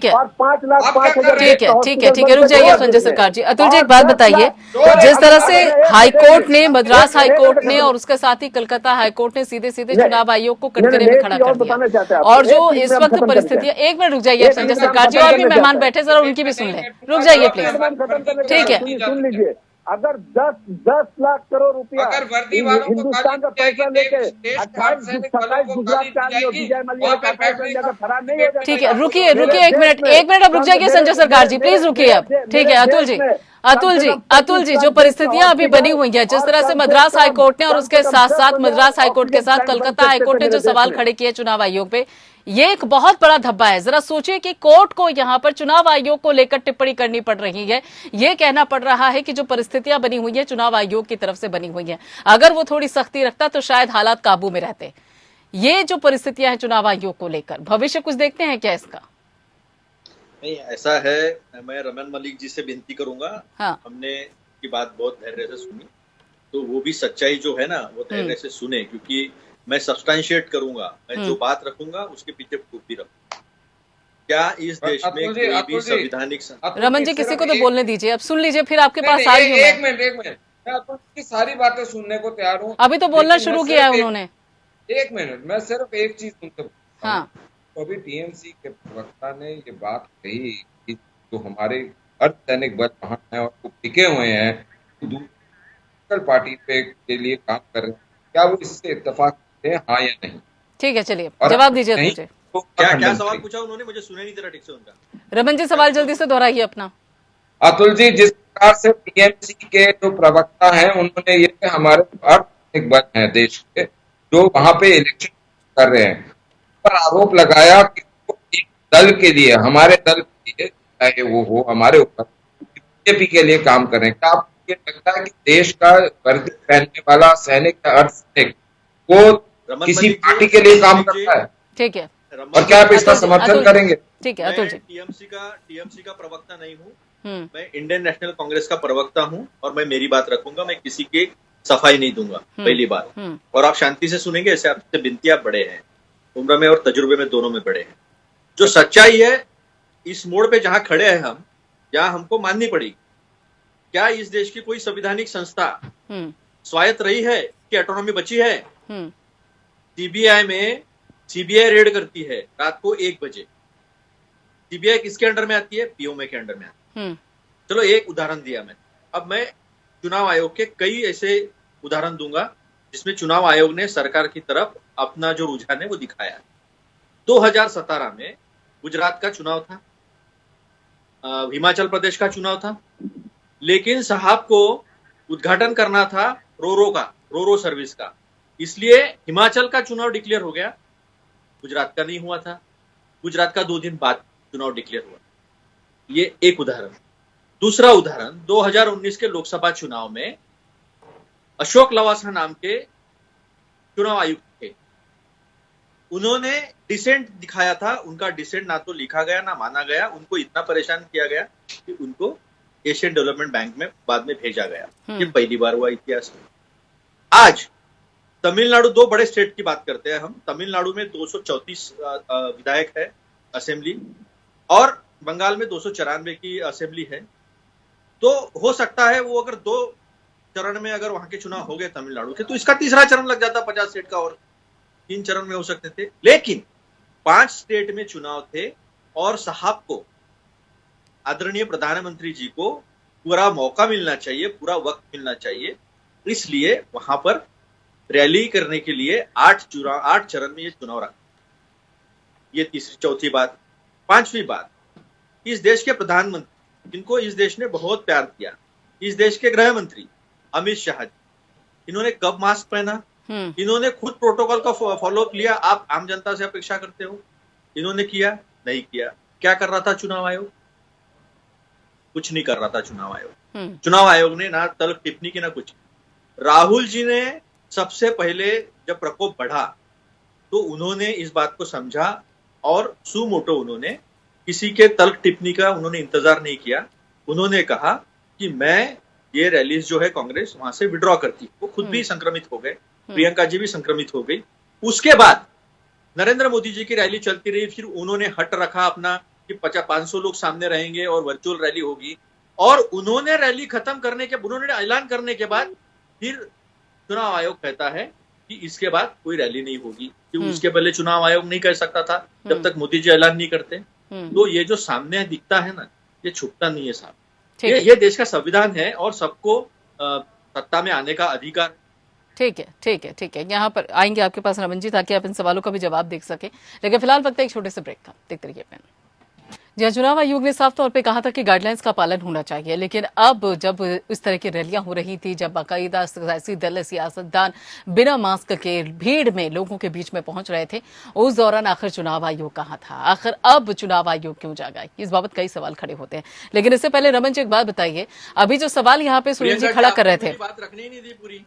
Speaker 1: है
Speaker 4: और 5,05,000।
Speaker 1: ठीक है, रुक जाइए संजय सरकार जी। अतुल जी एक बात बताइए, जिस तरह से हाईकोर्ट ने, मद्रास हाईकोर्ट ने और उसके साथ ही कलकत्ता हाईकोर्ट ने सीधे चुनाव आयोग को कटघरे में खड़ा कर दिया, और जो इस वक्त परिस्थितियां, 1 मिनट रुक जाइए संजय सरकार जी, और भी मेहमान बैठे, जरा उनकी भी सुन लें, रुक जाइए प्लीज। ठीक है,
Speaker 4: सुन लीजिए। अगर 10 लाख करोड़ रुपया हिंदुस्तान का पैसा लेके 28 गुजरात का आदमी और विजय मल्ल्या का पैसा फरार नहीं हो जाए।
Speaker 1: ठीक है, रुकिए 1 मिनट अब रुक जाइए संजय सरकार जी, प्लीज रुकिए अब। ठीक है अतुल जी, जो परिस्थितियां अभी बनी हुई है, जिस तरह से मद्रास हाईकोर्ट ने और उसके साथ साथ मद्रास हाईकोर्ट के साथ कलकत्ता हाईकोर्ट ने जो सवाल खड़े किए चुनाव आयोग पे, ये एक बहुत बड़ा धब्बा है। जरा सोचिए कि कोर्ट को यहाँ पर चुनाव आयोग को लेकर टिप्पणी करनी पड़ रही है, ये कहना पड़ रहा है कि जो परिस्थितियां बनी हुई है चुनाव आयोग की तरफ से बनी हुई है, अगर वो थोड़ी सख्ती रखता तो शायद हालात काबू में रहते। ये जो परिस्थितियां हैं चुनाव आयोग को लेकर, भविष्य कुछ देखते हैं क्या इसका?
Speaker 6: नहीं, ऐसा है, मैं रमन मलिक जी से विनती करूंगा। हाँ। हमने की बात बहुत धैर्य से सुनी, तो वो भी सच्चाई जो है ना वो धैर्य से सुने, क्योंकि मैं सब्सटेंशिएट करूंगा, मैं जो बात रखूंगा उसके पीछे प्रूफ भी रखूंगा। क्या इस देश में कोई भी संवैधानिक,
Speaker 1: रमन जी किसी को तो बोलने दीजिए, अब सुन लीजिए, फिर आपके पास आ रही हूँ।
Speaker 5: एक मिनट, मैं आपकी सारी बातें सुनने को तैयार हूँ।
Speaker 1: अभी तो बोलना शुरू किया है उन्होंने।
Speaker 5: 1 मिनट, मैं सिर्फ एक चीज सुनते। हाँ, तो अभी टीएमसी के प्रवक्ता ने ये बात कही कि जो हमारे अर्धसैनिक बल वहां है और वो टिके हुए हैं, तो दूसरी पार्टी पे के लिए काम कर रहे हैं, क्या वो इससे इत्तेफाक करते हैं, हाँ या नहीं?
Speaker 1: ठीक है, चलिए
Speaker 5: और
Speaker 1: जवाब दीजिए
Speaker 5: नहीं,
Speaker 1: मुझे।
Speaker 5: तो
Speaker 6: क्या सवाल पूछा उन्होंने? मुझे सुने नहीं दे रहा ठीक से उनका।
Speaker 1: रमन जी सवाल जल्दी से दोहराइए अपना।
Speaker 5: अतुल जी, जिस प्रकार से टीएमसी के जो प्रवक्ता हैं उन्होंने ये हमारे अर्धसैनिक बल हैं देश के जो वहां पे इलेक्शन कर रहे हैं पर आरोप लगाया कि वो एक दल के लिए, हमारे दल के लिए, चाहे वो हो हमारे ऊपर, बीजेपी के लिए काम कर रहे हैं। क्या आपको ये लगता है कि देश का वर्दी पहनने वाला सैनिक या अर्धसैनिक वो किसी पार्टी के लिए काम करता है?
Speaker 1: ठीक है,
Speaker 5: और क्या आप इसका समर्थन करेंगे?
Speaker 1: ठीक है अतुल जी।
Speaker 6: टीएमसी का प्रवक्ता नहीं हूँ, मैं इंडियन नेशनल कांग्रेस का प्रवक्ता हूँ और मैं मेरी बात रखूंगा, मैं किसी की सफाई नहीं दूंगा, पहली बात। और आप शांति से सुनेंगे, ऐसे आपसे बिनती, आप बड़े हैं उम्र में और तजुर्बे में, दोनों में बड़े हैं। जो सच्चाई है इस मोड़ पे जहां खड़े हैं हम, जहां हमको माननी पड़ी, क्या इस देश की कोई संवैधानिक संस्था स्वायत्त रही है कि ऑटोनॉमी बची है? सीबीआई में सीबीआई रेड करती है रात को 1 बजे। सीबीआई किसके अंडर में आती है? पीओमे के अंडर में आती है। चलो एक उदाहरण दिया मैं, अब मैं चुनाव आयोग के कई ऐसे उदाहरण दूंगा जिसमें चुनाव आयोग ने सरकार की तरफ अपना जो रुझान है वो दिखाया। 2017 में गुजरात का चुनाव था, हिमाचल प्रदेश का चुनाव था, लेकिन साहब को उद्घाटन करना था रोरो सर्विस का, इसलिए हिमाचल का चुनाव डिक्लेयर हो गया, गुजरात का नहीं हुआ था। गुजरात का 2 दिन बाद चुनाव डिक्लेयर हुआ। ये एक उदाहरण। दूसरा उदाहरण, 2019 के लोकसभा चुनाव में अशोक लवासा नाम के चुनाव आयुक्त थे, उन्होंने डिसेंट दिखाया था। उनका डिसेंट ना तो लिखा गया ना माना गया, उनको इतना परेशान किया गया कि उनको एशियन डेवलपमेंट बैंक में बाद में भेजा गया। ये पहली बार हुआ इतिहास में। आज तमिलनाडु, 2 बड़े स्टेट की बात करते हैं हम, तमिलनाडु में 234 विधायक है असेंबली, और बंगाल में 294 की असेंबली है। तो हो सकता है वो अगर 2 चरण में अगर वहां के चुनाव हो गए तमिलनाडु के, तो इसका तीसरा चरण लग जाता 50 सीट का, और 3 चरण में हो सकते थे। लेकिन 5 स्टेट में चुनाव थे और साहब को, आदरणीय प्रधानमंत्री जी को पूरा मौका मिलना चाहिए, पूरा वक्त मिलना चाहिए, इसलिए वहां पर रैली करने के लिए 8 चरण में ये चुनाव रखा। ये तीसरी, चौथी बात। 5वीं बात, इस देश के प्रधानमंत्री जिनको इस देश ने बहुत प्यार किया, इस देश के गृह मंत्री अमित शाह जी, इन्होंने कब मास्क पहना? इन्होंने खुद प्रोटोकॉल का फॉलोअप लिया? आप आम जनता से अपेक्षा करते हो? इन्होंने किया? नहीं किया। क्या कर रहा था चुनाव आयोग? कुछ नहीं कर रहा था चुनाव आयोग। चुनाव आयोग ने ना तल्ख टिप्पणी की ना कुछ। राहुल जी ने सबसे पहले जब प्रकोप बढ़ा तो उन्होंने इस बात को समझा और सुमोटो उन्होंने किसी के तल्ख टिप्पणी का उन्होंने इंतजार नहीं किया। उन्होंने कहा कि मैं ये रैलीज जो है कांग्रेस वहां से विड्रॉ करती। वो खुद भी संक्रमित हो गए, प्रियंका जी भी संक्रमित हो गई। उसके बाद नरेंद्र मोदी जी की रैली चलती रही, फिर उन्होंने हट रखा अपना कि 500 लोग सामने रहेंगे और वर्चुअल रैली होगी, और उन्होंने रैली खत्म करने के, उन्होंने ऐलान करने के बाद फिर चुनाव आयोग कहता है कि इसके बाद कोई रैली नहीं होगी, कि उसके पहले चुनाव आयोग नहीं कह सकता था जब तक मोदी जी ऐलान नहीं करते। तो ये जो सामने दिखता है ना, ये छुपता नहीं है साहब। ये देश का संविधान है और सबको सत्ता में आने का अधिकार।
Speaker 1: ठीक है, ठीक है, ठीक है। यहाँ पर आएंगे आपके पास रमन जी, ताकि आप इन सवालों का भी जवाब देख सके। लेकिन फिलहाल वक्त है एक छोटे से ब्रेक का। देखते रहिए। जहाँ चुनाव आयोग ने साफ तौर पे कहा था कि गाइडलाइंस का पालन होना चाहिए, लेकिन अब जब इस तरह की रैलियां हो रही थी, जब बाकायदा सियासी दल, सियासतदान बिना मास्क के भीड़ में लोगों के बीच में पहुंच रहे थे, उस दौरान आखिर चुनाव आयोग कहाँ था? आखिर अब चुनाव आयोग क्यों जागा? इस बाबत कई सवाल खड़े होते हैं। लेकिन इससे पहले रमन जी एक बात बताइए, अभी जो सवाल यहाँ पे सुनील जी खड़ा कर रहे थे,
Speaker 6: बात रखनी नहीं दी पूरी।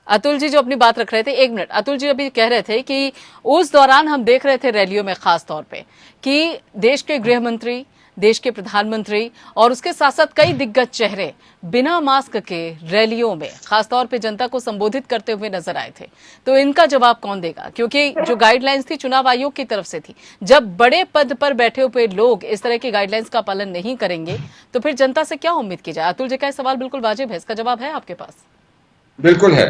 Speaker 1: अतुल जी जो अपनी बात रख रहे थे, 1 मिनट, अतुल जी अभी कह रहे थे कि उस दौरान हम देख रहे थे रैलियों में खास तौर पे कि देश के गृह मंत्री, देश के प्रधानमंत्री और उसके साथ साथ कई दिग्गज चेहरे बिना मास्क के रैलियों में खासतौर पे जनता को संबोधित करते हुए नजर आए थे। तो इनका जवाब कौन देगा? क्योंकि जो गाइडलाइंस थी चुनाव आयोग की तरफ से थी। जब बड़े पद पर बैठे हुए लोग इस तरह की गाइडलाइंस का पालन नहीं करेंगे तो फिर जनता से क्या उम्मीद की जाए? अतुल जी का सवाल बिल्कुल वाजिब है, इसका जवाब है आपके पास?
Speaker 5: बिल्कुल है।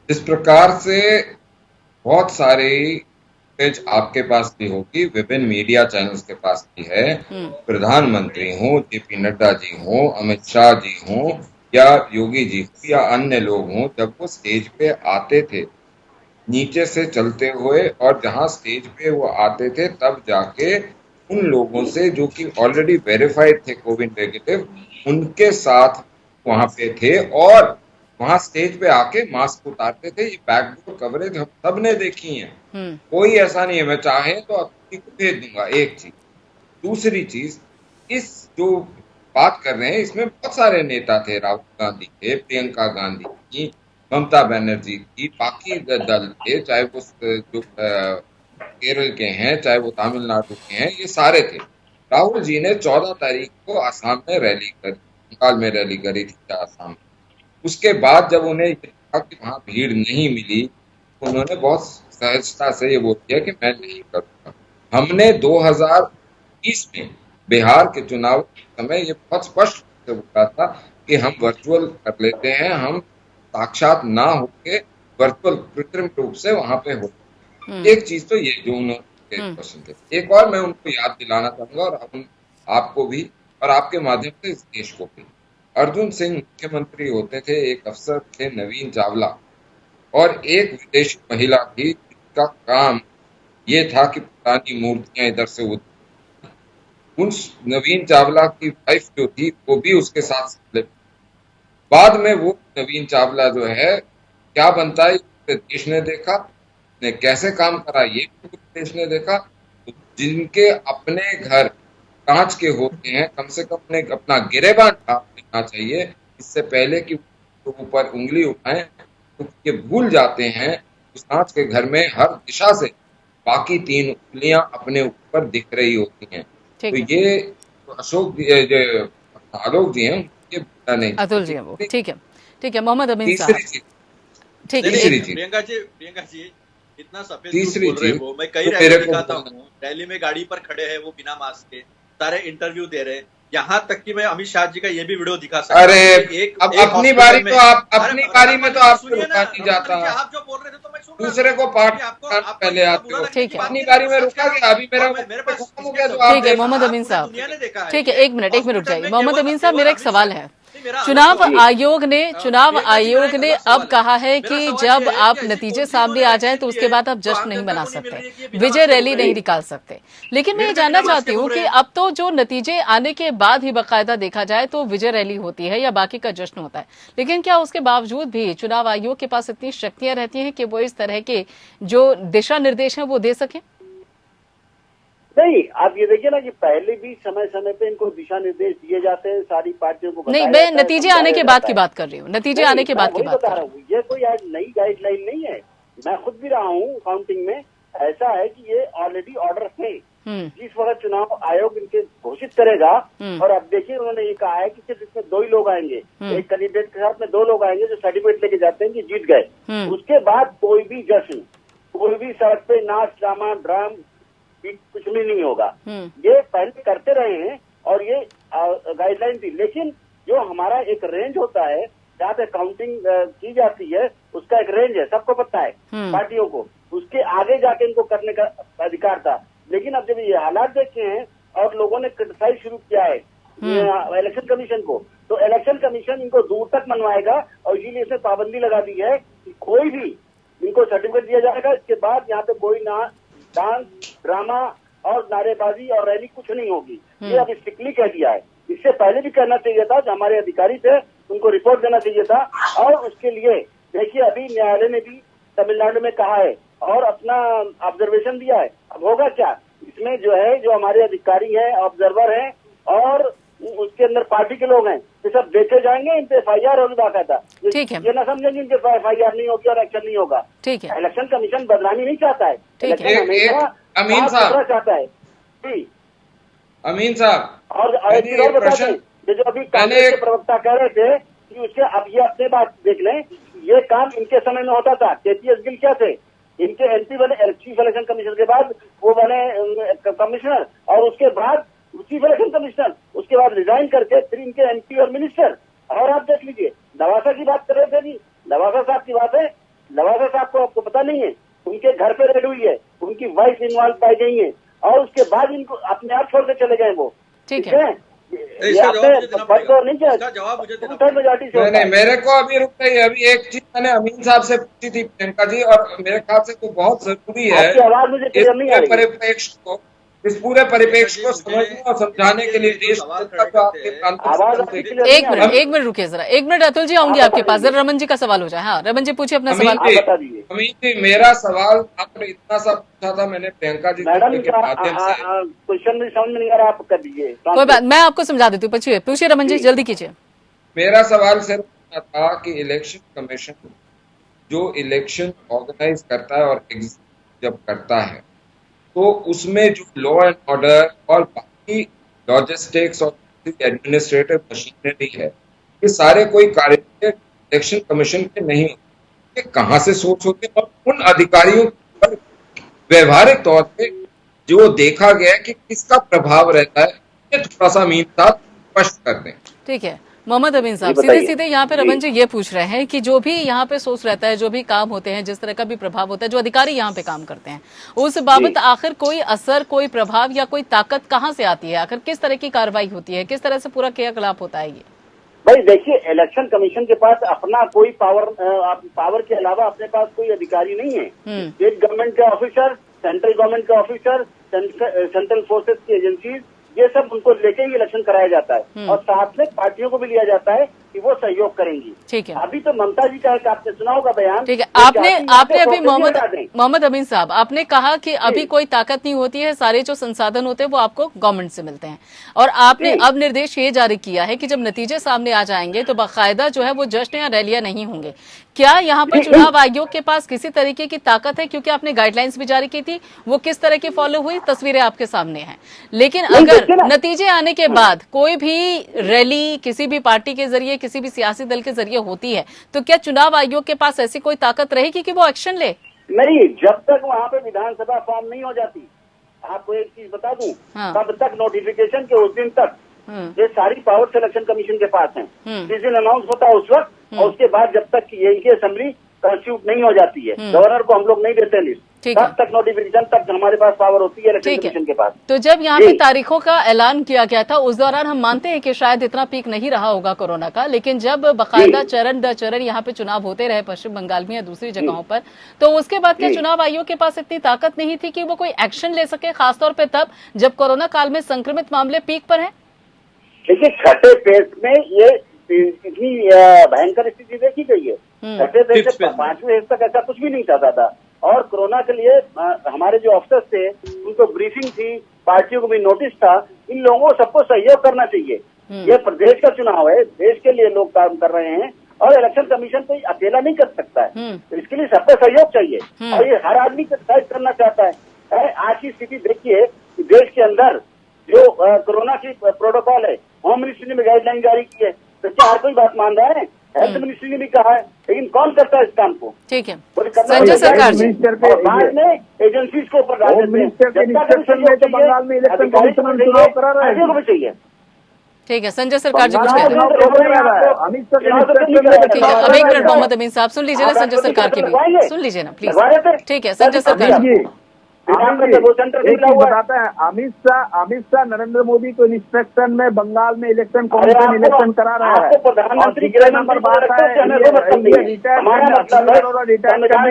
Speaker 5: इस प्रकार से बहुत सारे फुटेज आपके पास भी होगी, विभिन्न मीडिया चैनल्स के पास भी है। प्रधानमंत्री हो, जेपी नड्डा जी हो, अमित शाह जी हो या योगी जी हो या अन्य लोग हों, जब वो स्टेज पे आते थे नीचे से चलते हुए और जहां स्टेज पे वो आते थे तब जाके उन लोगों से जो कि ऑलरेडी वेरीफाइड थे कोविड नेगेटिव, उनके साथ वहां पे थे और वहां स्टेज पे आके मास्क उतारते थे। ये बैकडोर कवरेज हम सब ने देखी है, कोई ऐसा नहीं है। मैं चाहे तो आपको भेज दूंगा। एक चीज, दूसरी चीज, इस जो बात कर रहे हैं इसमें बहुत सारे नेता थे, राहुल गांधी थे, प्रियंका गांधी थी, ममता बनर्जी की, बाकी दल थे, चाहे वो जो केरल के हैं, चाहे वो तमिलनाडु के हैं, ये सारे थे। राहुल जी ने 14 तारीख को आसाम में रैली करी, बंगाल में रैली करी थी आसाम में। उसके बाद जब उन्हें कहा कि वहां भीड़ नहीं मिली, उन्होंने बहुत सहजता से ये बोल दिया कि मैं नहीं करूंगा। हमने 2020 में बिहार के चुनाव के समय ये बहुत स्पष्ट रूप से बोला था कि हम वर्चुअल कर लेते हैं, हम साक्षात ना होके वर्चुअल कृत्रिम रूप से वहां पे हो। एक चीज तो ये जो उन्होंने क्वेश्चन थे। एक और मैं उनको याद दिलाना चाहूंगा और हम आपको भी और आपके माध्यम से इस देश को भी। अर्जुन सिंह मुख्यमंत्री होते थे, एक अफसर थे नवीन चावला, और एक विदेशी महिला थी जिसका काम ये था कि पुरानी मूर्तियां इधर से उधर। उन नवीन चावला की वाइफ जो थी वो भी उसके साथ। बाद में वो नवीन चावला जो है क्या बनता है देश ने देखा, ने कैसे काम करा ये देश ने देखा। तो जिनके अपने घर कांच के होते हैं, कम से कम उन्हें अपना गिरेबान ढांप देना चाहिए इससे पहले कि ऊपर उंगली उठाएं, तो ये भूल जाते हैं उस कांच के घर में हर दिशा से बाकी 3 उंगलियां अपने ऊपर दिख रही होती हैं। तो ये अशोक आलोक जी हैं, ये नहीं
Speaker 1: अतुल जी हैं वो। ठीक है मोहम्मद अमीन साहब।
Speaker 6: ठीक है प्रियंका जी इतना सफेद बोल रहे हो, मैं कई रैली दिखाता हूँ, रैली में गाड़ी पर खड़े हैं वो बिना मास्क के, सारे इंटरव्यू दे रहे हैं, यहाँ तक कि मैं अमित शाह जी का ये भी वीडियो दिखा सकता हूँ।
Speaker 5: अरे अब अपनी बारी में तो आप अपनी बारी में तो आपको रुका नहीं जाता,
Speaker 6: आप जो बोल रहे थे तो मैं सुन
Speaker 5: दूसरे को पार्ट पहले आते हो।
Speaker 1: ठीक है,
Speaker 5: अपनी बारी में रुका गया, अभी मेरे पास हो गया।
Speaker 1: ठीक है मोहम्मद अमीन साहब, ठीक है, एक मिनट रुक जाइए। मोहम्मद अमीन साहब, मेरा एक सवाल है। चुनाव आयोग ने अब कहा है कि जब आप नतीजे सामने आ जाएं तो उसके बाद आप जश्न नहीं मना सकते, विजय रैली नहीं निकाल सकते। लेकिन मैं ये जानना चाहती हूँ कि अब तो जो नतीजे आने के बाद ही बाकायदा देखा जाए तो विजय रैली होती है या बाकी का जश्न होता है, लेकिन क्या उसके बावजूद भी चुनाव आयोग के पास इतनी शक्तियां रहती हैं कि वो इस तरह के जो दिशा निर्देश हैं वो दे सके?
Speaker 4: नहीं, आप ये देखिए ना कि पहले भी समय समय पे इनको दिशा निर्देश दिए जाते हैं, सारी पार्टियों को।
Speaker 1: नहीं, मैं नतीजे आने के बाद की बात कर रही हूँ, नतीजे आने के बाद की बात कर रही हूँ।
Speaker 4: ये कोई आज नई गाइडलाइन नहीं है, मैं खुद भी रहा हूँ काउंटिंग में। ऐसा है कि ये ऑलरेडी ऑर्डर थे, जिस वक्त चुनाव आयोग इनके घोषित करेगा। और अब देखिए उन्होंने ये कहा है कि सिर्फ इसमें 2 ही लोग आएंगे, एक कैंडिडेट के साथ में 2 लोग आएंगे जो सर्टिफिकेट लेके जाते हैं कि जीत गए। उसके बाद कोई भी जश्न, कोई भी सड़क पे नाच ड्रामा कुछ भी नहीं होगा। ये पहले करते रहे हैं और ये गाइडलाइन थी। लेकिन जो हमारा एक रेंज होता है जहाँ पे काउंटिंग की जाती है, उसका एक रेंज है, सबको पता है पार्टियों को, उसके आगे जाके इनको करने का अधिकार था। लेकिन अब जब ये हालात देखे हैं और लोगों ने क्रिटिसाइज शुरू किया है इलेक्शन कमीशन को, तो इलेक्शन कमीशन इनको दूर तक मनवाएगा और इसीलिए इसने पाबंदी लगा दी है कि कोई भी इनको सर्टिफिकेट दिया जाएगा, इसके बाद यहाँ पे कोई डांस ड्रामा और नारेबाजी और रैली कुछ नहीं होगी। ये अब स्ट्रिक्टली कह दिया है। इससे पहले भी करना चाहिए था, जो हमारे अधिकारी थे उनको रिपोर्ट देना चाहिए था। और उसके लिए देखिए अभी न्यायालय ने भी तमिलनाडु में कहा है और अपना ऑब्जर्वेशन दिया है। अब होगा क्या इसमें, जो है जो हमारे अधिकारी हैं, ऑब्जर्वर हैं और उसके अंदर पार्टी के लोग हैं, ये सब देखे जाएंगे, इन पे FIR होगी बाकायदा।
Speaker 1: ठीक है,
Speaker 4: ये ना समझेंगे इनके FIR नहीं होगी और एक्शन नहीं होगा। ठीक है, इलेक्शन कमीशन बदनामी नहीं चाहता है,
Speaker 1: ठीक है,
Speaker 5: अमीन साहब
Speaker 4: चाहता है जी।
Speaker 5: अमीन साहब
Speaker 4: और जो अभी कांग्रेस के प्रवक्ता कह रहे थे कि उसके, अब ये अपने बात देख लें, ये काम इनके समय में होता था। KPS गिल क्या थे, इनके MP बने चीफ इलेक्शन कमीशनर के बाद वो बने कमिश्नर और उसके बाद चीफ इलेक्शन कमिश्नर, उसके बाद रिजाइन करके फिर इनके MP और मिनिस्टर। और आप देख लीजिए लवासा की बात कर रहे थे जी, लवासा साहब की बात है, लवासा साहब को आपको पता नहीं है, उनके घर पे रेड हुई है, उनके उनकी वाइफ इन्वॉल्व पाई गई है और उसके बाद इनको अपने आप छोड़ के चले गए वो।
Speaker 1: ठीक है,
Speaker 6: इसका जवाब मुझे देना पड़ेगा।
Speaker 5: नहीं, मेरे को अभी रुक गई। अभी एक चीज मैंने अमीन साहब से पूछी थी प्रियंका जी, और मेरे ख्याल से तो बहुत जरूरी है
Speaker 4: आवाज मुझे क्लियर नहीं आ रही।
Speaker 5: इस पूरे परिप्रेक्ष्य को समझने और समझाने के लिए देश
Speaker 1: एक मिनट रुकिए जरा, 1 मिनट अतुल जी, आऊंगी आपके पास, जरा रमन जी का सवाल हो जाए। हाँ रमन जी पूछिए अपना सवाल।
Speaker 5: अमीन जी, मेरा सवाल आपने इतना सा पूछा था मैंने प्रियंका जी के माध्यम से,
Speaker 4: क्वेश्चन भी समझ में नहीं आ रहा, आप कर दीजिए।
Speaker 1: कोई बात, मैं आपको समझा देती हूँ। पूछिए रमन जी, जल्दी कीजिए।
Speaker 5: मेरा सवाल सिर्फ था कि इलेक्शन कमीशन जो इलेक्शन ऑर्गेनाइज करता है और जब करता है तो उसमें जो लॉ एंड ऑर्डर और बाकी लॉजिस्टिक्स और एडमिनिस्ट्रेटिव मशीनरी है, ये सारे कोई कार्य इलेक्शन कमीशन के नहीं होते। ये कहाँ से सोर्स होते हैं और उन अधिकारियों पर व्यवहारिक तौर पे जो देखा गया है कि किसका प्रभाव रहता है, ये थोड़ा सा अमीन साहब स्पष्ट कर दें।
Speaker 1: ठीक है मोहम्मद अमीन साहब, सीधे यहाँ पे रमन जी ये पूछ रहे हैं कि जो भी यहाँ पे सोच रहता है, जो भी काम होते हैं, जिस तरह का भी प्रभाव होता है, जो अधिकारी यहाँ पे काम करते हैं, उस बाबत आखिर कोई असर, कोई प्रभाव या कोई ताकत कहाँ से आती है? आखिर किस तरह की कार्रवाई होती है, किस तरह से पूरा क्रियाकलाप होता है? ये
Speaker 4: भाई देखिए, इलेक्शन कमीशन के पास अपना कोई पावर के अलावा अपने पास कोई अधिकारी नहीं है। स्टेट गवर्नमेंट के ऑफिसर, सेंट्रल गवर्नमेंट के ऑफिसर, सेंट्रल फोर्सेस की एजेंसीज, ये सब उनको लेके ही इलेक्शन कराया जाता है और साथ में पार्टियों को भी लिया जाता है कि वो सहयोग करेंगी।
Speaker 1: ठीक है,
Speaker 4: अभी तो ममता जी का है, आपने सुना होगा बयान।
Speaker 1: ठीक है, आपने अभी मोहम्मद अमीन साहब, आपने कहा कि अभी कोई ताकत नहीं होती है, सारे जो संसाधन होते हैं वो आपको गवर्नमेंट से मिलते हैं, और आपने अब निर्देश ये जारी किया है कि जब नतीजे सामने आ जाएंगे तो बाकायदा जो है वो जश्न या रैलियां नहीं होंगे। क्या यहाँ पर चुनाव आयोग के पास किसी तरीके की ताकत है? क्योंकि आपने गाइडलाइंस भी जारी की थी, वो किस तरह की फॉलो हुई, तस्वीरें आपके सामने हैं। लेकिन अगर नतीजे आने के बाद कोई भी रैली किसी भी पार्टी के जरिए, किसी भी सियासी दल के जरिए होती है, तो क्या चुनाव आयोग के पास ऐसी कोई ताकत रहेगी कि वो एक्शन ले?
Speaker 4: नहीं, जब तक वहाँ पे विधानसभा फॉर्म नहीं हो जाती। आपको एक चीज बता दूं, तब तक नोटिफिकेशन के उस दिन तक ये सारी पावर इलेक्शन कमीशन के पास है। जिस दिन अनाउंस होता है उस वक्त, और उसके बाद जब तक इनकी असेंबली कंस्टिट्यूट नहीं हो जाती है, गवर्नर को हम लोग नहीं देते लिस्ट, तब तक नोटिफिकेशन तक हमारे पास पावर होती है इलेक्शन कमीशन के पास।
Speaker 1: तो जब यहाँ पे तारीखों का ऐलान किया गया था, उस दौरान हम मानते हैं कि शायद इतना पीक नहीं रहा होगा कोरोना का, लेकिन जब बाकायदा चरण दर चरण यहाँ पे चुनाव होते रहे पश्चिम बंगाल में या दूसरी जगहों पर, तो उसके बाद क्या चुनाव आयोग के पास इतनी ताकत नहीं थी कि वो कोई एक्शन ले सके, खासतौर पर तब जब कोरोना काल में संक्रमित मामले पीक पर है?
Speaker 4: देखिए, छठे फेज में ये इतनी भयंकर स्थिति देखी गई है। छठे फेज से 5वें फेज तक ऐसा कुछ भी नहीं था दादा। और कोरोना के लिए हमारे जो अफसर थे उनको ब्रीफिंग थी, पार्टियों को भी नोटिस था। इन लोगों को सबको सहयोग करना चाहिए। ये प्रदेश का चुनाव है, देश के लिए लोग काम कर रहे हैं और इलेक्शन कमीशन कोई अकेला नहीं कर सकता है, तो इसके लिए सबका सहयोग चाहिए और ये हर आदमी एक्सरसाइज करना चाहता है। आज की स्थिति देखिए कि देश के अंदर जो कोरोना की प्रोटोकॉल है, होम मिनिस्ट्री ने गाइडलाइन जारी की है, तो क्या हर कोई बात मान रहा है? हेल्थ मिनिस्ट्री ने भी कहा है, लेकिन कौन करता है इस काम को?
Speaker 1: ठीक है, संजय सरकार जी,
Speaker 4: बाद में एजेंसीज को ऊपर डाल देते हैं।
Speaker 7: बंगाल में इलेक्शन कमीशन चुनाव करा रहे हैं,
Speaker 4: भी चाहिए।
Speaker 1: ठीक है, संजय सरकार जी कुछ कह रहे हैं। ठीक है, अब एक मिनट मोहम्मद अमीन साहब सुन लीजिए ना, संजय सरकार की भी सुन लीजिए ना प्लीज। ठीक है, संजय सरकार जी
Speaker 7: बताता है, अमित शाह नरेंद्र मोदी को इंस्ट्रक्शन में बंगाल में इलेक्शन कमीशन इलेक्शन करा रहा है।
Speaker 4: प्रधानमंत्री
Speaker 7: नंबर बात है, रिटायर करने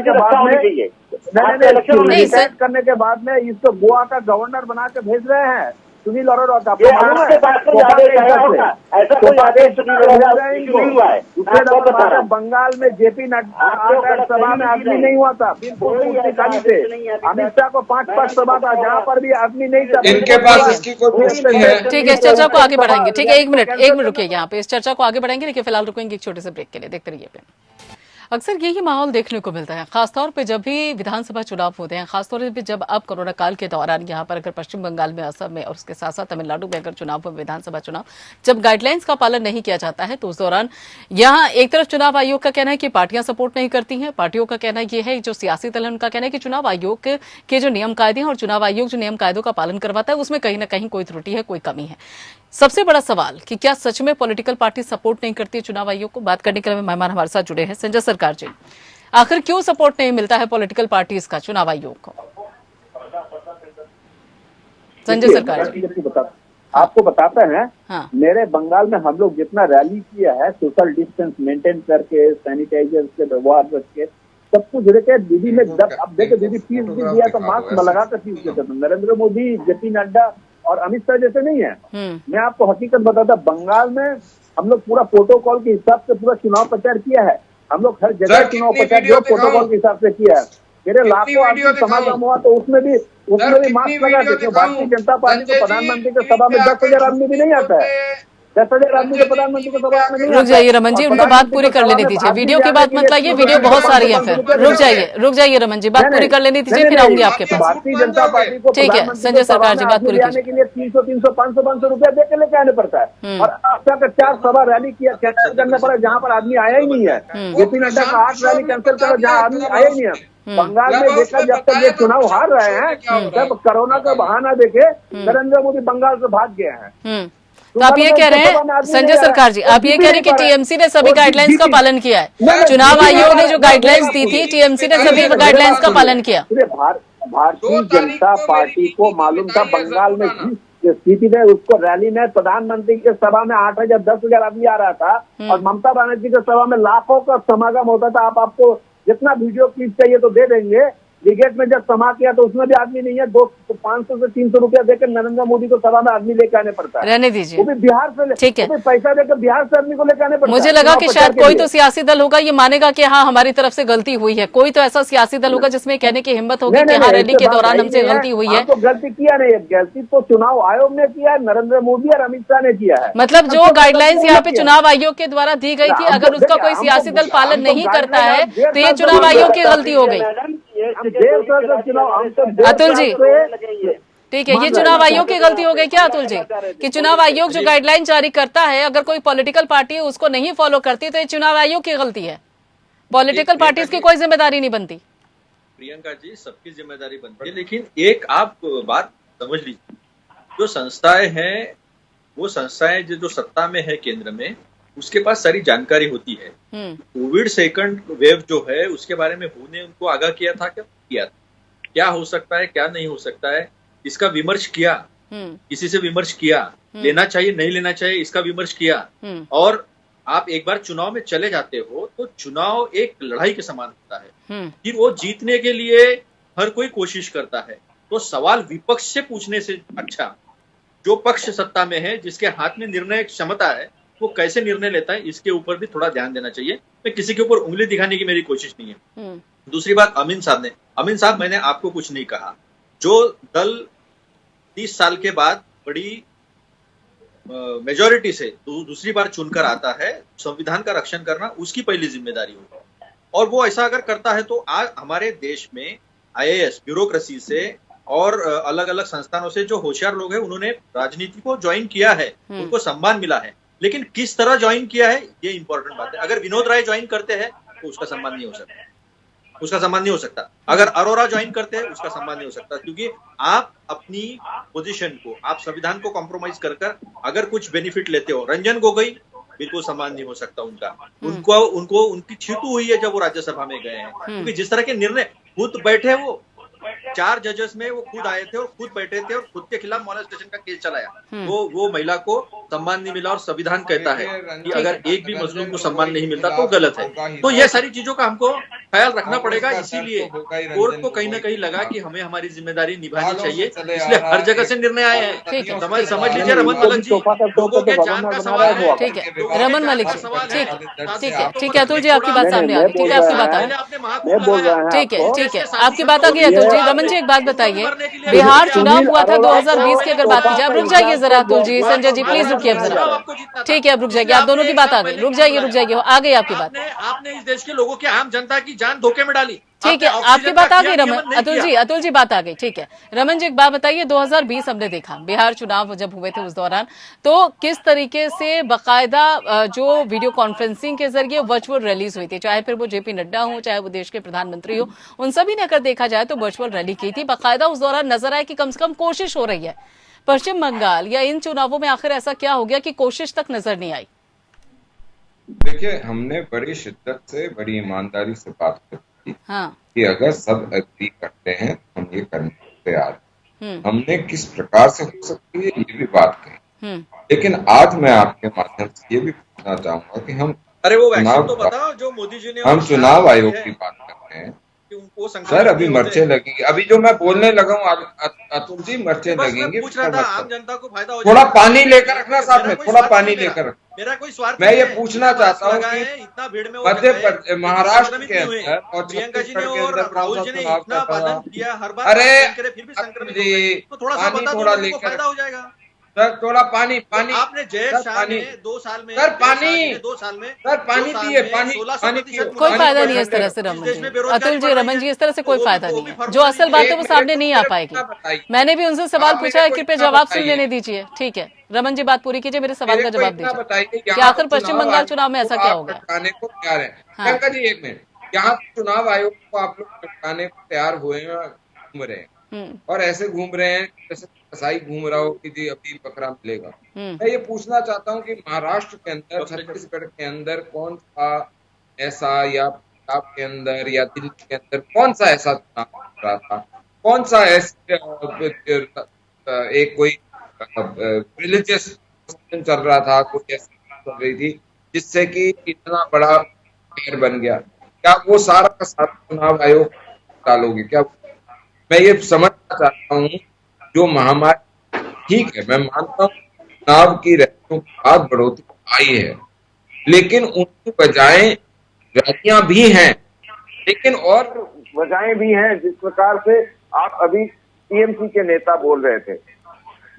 Speaker 7: के बाद में रिटायर करने के बाद में इसको गोवा का गवर्नर बना के भेज रहे हैं सुनील अरोड़ा का।
Speaker 4: दूसरे नंबर
Speaker 7: है, बंगाल में जेपी नड्डा सभा में आदमी नहीं हुआ था, बिल्कुल खाली थे। अमित शाह को 5 सभा था जहाँ पर भी आदमी नहीं था।
Speaker 5: इनके पास इसकी कोई
Speaker 1: ठीक है, इस चर्चा को आगे बढ़ाएंगे। ठीक है, एक मिनट रुकिए यहाँ पे, इस चर्चा को आगे बढ़ाएंगे, लेकिन फिलहाल रुकेंगे एक छोटे से ब्रेक के लिए। देखते रहिए। अक्सर यही माहौल देखने को मिलता है, खासतौर पे जब भी विधानसभा चुनाव होते हैं, खासतौर पे जब अब कोरोना काल के दौरान यहाँ पर अगर पश्चिम बंगाल में, असम में और उसके साथ साथ तमिलनाडु में अगर चुनाव हो, विधानसभा चुनाव, जब गाइडलाइंस का पालन नहीं किया जाता है, तो उस दौरान यहाँ एक तरफ चुनाव आयोग का कहना है कि पार्टियां सपोर्ट नहीं करती हैं, पार्टियों का कहना यह है, जो सियासी दल है उनका कहना है कि चुनाव आयोग के जो नियम कायदे हैं और चुनाव आयोग जो नियम कायदों का पालन करवाता है उसमें कहीं ना कहीं कोई त्रुटि है, कोई कमी है। सबसे बड़ा सवाल कि क्या सच में पॉलिटिकल पार्टी सपोर्ट नहीं करती है चुनाव आयोग को? बात करने के लिए मेहमान हमारे साथ जुड़े हैं। संजय सरकार जी, आखिर क्यों सपोर्ट नहीं मिलता है पॉलिटिकल पार्टीज का चुनाव आयोग को? संजय सरकार जी
Speaker 7: आपको बताते हैं।
Speaker 1: हाँ।
Speaker 7: मेरे बंगाल में हम लोग जितना रैली किया है, सोशल डिस्टेंस मेंटेन करके, सैनिटाइजर से व्यवहार रख के, सब कुछ रखे। दीदी में अब देखो दीदी फीस भी दिया तो मास्क में लगा कर फीस देते थे। नरेंद्र मोदी, जेपी नड्डा और अमित शाह जैसे नहीं है। मैं आपको हकीकत बताता, बंगाल में हम लोग पूरा प्रोटोकॉल के हिसाब से पूरा चुनाव प्रचार किया है। हम लोग हर जगह चुनाव प्रचार जो प्रोटोकॉल के हिसाब से किया है। मेरे लाखों आदमी समागम हुआ तो उसमें भी मास्क लगा के। भारतीय जनता पार्टी को प्रधानमंत्री के सभा में 10,000 आदमी भी नहीं आता है। 10,000 आदमी को प्रधानमंत्री की सभा में नहीं आता।
Speaker 1: रुक जाइए रमन जी, उनको बात पूरी कर लेने दीजिए। वीडियो की बात मत लाइए, वीडियो बहुत सारी है। फिर रुक जाइए रमन जी, बात पूरी कर लेने दीजिए, फिर आऊंगी आपके पास।
Speaker 7: भारतीय जनता पार्टी को
Speaker 1: ठीक है संजय सरकार जी, बात पूरी
Speaker 7: करने के लिए 300, 500 रुपया दे के लेके आने पड़ता है। और अच्छा का 4 सभा रैली किया, कैंसिल करना पड़ा जहाँ पर आदमी आया ही नहीं है। जेपी नड्डा का 8 रैली कैंसिल करा जहाँ आदमी आया ही नहीं है। बंगाल में देखा, जब तक ये चुनाव हार रहे हैं, तब कोरोना का बहाना देके नरेंद्र मोदी बंगाल से भाग गए हैं।
Speaker 1: तो आप ये कह रहे हैं संजय सरकार जी, आप ये कह रहे हैं कि टीएमसी ने सभी गाइडलाइंस का पालन किया है। चुनाव आयोग ने जो गाइडलाइंस दी थी, टीएमसी ने सभी गाइडलाइंस का पालन किया।
Speaker 7: भारतीय जनता पार्टी को मालूम था बंगाल में जिस स्थिति में उसको रैली में प्रधानमंत्री के सभा में 8,000, 10,000 आदमी आ रहा था और ममता बनर्जी के सभा में लाखों का समागम होता था। आपको जितना वीडियो क्लिप चाहिए तो दे देंगे। ब्रिगेड में जब सभा किया तो उसमें भी आदमी नहीं है। 500 से 300 रुपया देकर नरेंद्र मोदी को सभा में आदमी लेकर आने पड़ता है।
Speaker 1: रहने दीजिए,
Speaker 7: वो भी बिहार से।
Speaker 1: ठीक है,
Speaker 7: पैसा देकर बिहार से आदमी को लेकर आने पड़ता है।
Speaker 1: मुझे लगा कि शायद कोई तो सियासी दल होगा ये मानेगा कि हाँ हमारी तरफ से गलती हुई है। कोई तो ऐसा सियासी दल होगा जिसमें कहने की हिम्मत होगी कि हाँ रैली के दौरान हमसे गलती हुई है।
Speaker 7: तो गलती किया नहीं है, गलती तो चुनाव आयोग ने किया है, नरेंद्र मोदी और अमित शाह ने किया है।
Speaker 1: मतलब जो गाइडलाइंस यहाँ पे चुनाव आयोग के द्वारा दी गई थी, अगर उसका कोई सियासी दल पालन नहीं करता है तो ये चुनाव आयोग की गलती हो गई। अतुल जी ठीक है, ये चुनाव आयोग की गलती हो गई क्या अतुल जी? कि चुनाव आयोग जो गाइडलाइन जारी करता है, अगर कोई पॉलिटिकल पार्टी उसको नहीं फॉलो करती तो ये चुनाव आयोग की गलती है। पॉलिटिकल पार्टीज की कोई जिम्मेदारी नहीं बनती।
Speaker 6: प्रियंका जी, सबकी जिम्मेदारी बनती है, लेकिन एक आप बात समझ लीजिए, जो संस्थाएं हैं वो संस्थाएं जो सत्ता में है केंद्र में, उसके पास सारी जानकारी होती है। कोविड सेकंड वेव जो है उसके बारे में ने उनको आगाह किया था, क्या हो सकता है, क्या नहीं हो सकता है, इसका विमर्श किया, किसी से विमर्श किया, लेना चाहिए नहीं लेना चाहिए इसका विमर्श किया। और आप एक बार चुनाव में चले जाते हो तो चुनाव एक लड़ाई के समान होता है, फिर वो जीतने के लिए हर कोई कोशिश करता है। तो सवाल विपक्ष से पूछने से अच्छा जो पक्ष सत्ता में है, जिसके हाथ में निर्णय क्षमता है, वो कैसे निर्णय लेता है, इसके ऊपर भी थोड़ा ध्यान देना चाहिए। मैं किसी के ऊपर उंगली दिखाने की मेरी कोशिश नहीं है। दूसरी बात, अमीन साहब मैंने आपको कुछ नहीं कहा। जो दल 30 साल के बाद बड़ी मेजॉरिटी से दूसरी बार चुनकर आता है, संविधान का रक्षण करना उसकी पहली जिम्मेदारी होगी। और वो ऐसा अगर करता है तो आज हमारे देश में IAS ब्यूरोक्रेसी से और अलग अलग संस्थानों से जो होशियार लोग हैं उन्होंने राजनीति को ज्वाइन किया है, उनको सम्मान मिला है, लेकिन किस तरह ज्वाइन किया है ये इंपॉर्टेंट बात है। अगर विनोद राय ज्वाइन करते हैं तो उसका सम्मान नहीं हो सकता, उसका सम्मान नहीं हो सकता। अगर अरोरा ज्वाइन करते हैं उसका सम्मान नहीं हो सकता, क्योंकि आप अपनी पोजीशन को, आप संविधान को कॉम्प्रोमाइज कर अगर कुछ बेनिफिट लेते हो। रंजन गोगोई बिल्कुल सम्मान नहीं हो सकता उनका, उनको उनकी छीटू हुई है जब वो राज्यसभा में गए हैं, क्योंकि जिस तरह के निर्णय खुद बैठे, वो 4 जजेस में वो खुद आए थे और खुद बैठे थे और खुद के खिलाफ मॉलेस्टेशन का केस चलाया, वो महिला को सम्मान नहीं मिला। और संविधान कहता है कि अगर एक भी मजलूम को सम्मान नहीं मिलता तो गलत है। तो ये सारी चीजों का हमको ख्याल रखना पड़ेगा। इसीलिए कोर्ट को कहीं ना कहीं लगा कि हमें हमारी जिम्मेदारी निभानी चाहिए, इसलिए हर जगह से निर्णय आए हैं। समझ लीजिए रमन मलिक जी, लोगों के जान का सवाल है।
Speaker 1: ठीक है रमन मलिक जी, ठीक है अतुल जी, आपकी बात सामने आ गई। ठीक है, आपकी बात आ गई। ठीक है, आपकी बात आ गई अतुल जी। रमन जी एक बात बताइए, बिहार चुनाव हुआ था 2020 की अगर बात की जाए, रुक जाइए जरा अतुल जी, संजय जी प्लीज रुकिए अब जरा। ठीक है, अब रुक जाइए, आप दोनों की बात आ गई। रुक जाइए आ गई आपकी बात।
Speaker 6: आपने इस देश के लोगों की, आम जनता की जान धोखे में डाली।
Speaker 1: ठीक है, आपकी बात आ गई रमन। अतुल जी बात आ गई। ठीक है रमन जी एक बात बताइए, 2020 हमने देखा बिहार चुनाव जब हुए थे उस दौरान, तो किस तरीके से बाकायदा जो वीडियो कॉन्फ्रेंसिंग के जरिए वर्चुअल रैलीज हुई थी, चाहे फिर वो जेपी नड्डा हो, चाहे वो देश के प्रधानमंत्री हो, उन सभी ने अगर देखा जाए तो वर्चुअल रैली की थी। बाकायदा उस दौरान नजर आया कि कम से कम कोशिश हो रही है। पश्चिम बंगाल या इन चुनावों में आखिर ऐसा क्या हो गया कि कोशिश तक नजर नहीं आई?
Speaker 5: देखिए, हमने बड़ी शिद्दत से, बड़ी ईमानदारी से बात की कि अगर सब एग्री करते हैं तो हम ये करने को तैयार हमने किस प्रकार से हो सकती है ये भी बात कही। लेकिन आज मैं आपके माध्यम से ये भी पूछना चाहूंगा कि हम
Speaker 6: अरे वो वैक्सीन तो बताओ जो मोदी जी ने,
Speaker 5: हम चुनाव आयोग की बात करते हैं सर, अभी मर्चें लगेंगी। अभी जो मैं बोलने लगा हूँ अतुल जी, मर्चें लगेंगे।
Speaker 6: पूछ रहा था आम जनता को फायदा हो
Speaker 5: थोड़ा पानी लेकर रखना साथ में, थोड़ा पानी लेकर।
Speaker 6: मेरा कोई स्वार्थ
Speaker 5: मैं ये पूछना चाहता हूँ कि
Speaker 6: इतना भीड़ में
Speaker 5: मध्य महाराष्ट्र के अंदर और
Speaker 6: प्रियंका जी ने
Speaker 5: छत्तीसगढ़ के
Speaker 6: और
Speaker 5: अंदर
Speaker 6: राहुल जी ने इतना पालन किया, हर बार
Speaker 5: अरे
Speaker 6: फिर भी संक्रमित
Speaker 5: जी,
Speaker 6: हो गए, तो थोड़ा सा बता
Speaker 5: थोड़ा
Speaker 6: दो,
Speaker 5: लेकर
Speaker 6: फायदा हो जाएगा
Speaker 5: सर। थोड़ा पानी
Speaker 6: आपने जय शाह ने 2 साल में,
Speaker 5: सर पानी,
Speaker 6: 2 साल में
Speaker 5: सर पानी पिए, पानी
Speaker 1: कोई फायदा नहीं है इस तरह से रमन जी, अतुल जी, रमन जी, इस तरह से कोई फायदा नहीं है। जो असल बात है वो सामने नहीं आ पाएगी। मैंने भी उनसे सवाल पूछा है, कृपया जवाब सुन लेने दीजिए। ठीक है रमन जी, बात पूरी कीजिए, मेरे सवाल का जवाब दीजिए कि आखिर पश्चिम बंगाल चुनाव में ऐसा क्या हो गया।
Speaker 5: को तैयार है प्रियंका जी, एक मिनट। यहाँ चुनाव आयोग को आप लोग चटकाने को तैयार हुए हैं, घूम रहे हैं और ऐसे घूम रहे हैं जैसे कसाई घूम रहा हो कि जी अभी बकरा मिलेगा। मैं ये पूछना चाहता हूँ कि महाराष्ट्र के अंदर, छत्तीसगढ़ के अंदर कौन सा ऐसा, या पंजाब के अंदर या दिल्ली के अंदर कौन सा ऐसा चुनाव हो रहा था, कौन सा ऐसे एक कोई रिलीजियस चल रहा था, कोई ऐसी चल रही थी जिससे कि इतना बड़ा पैर बन गया? क्या वो सारा का सारा चुनाव आयोग डालोगे क्या? मैं ये समझना चाहता हूँ, जो महामारी, ठीक है मैं मानता हूँ चुनाव की रैलियों के बाद बढ़ोतरी आई है, लेकिन उनकी बजाय रैलियां भी हैं, लेकिन और
Speaker 7: वजहें भी हैं। जिस प्रकार से आप अभी टीएमसी के नेता बोल रहे थे,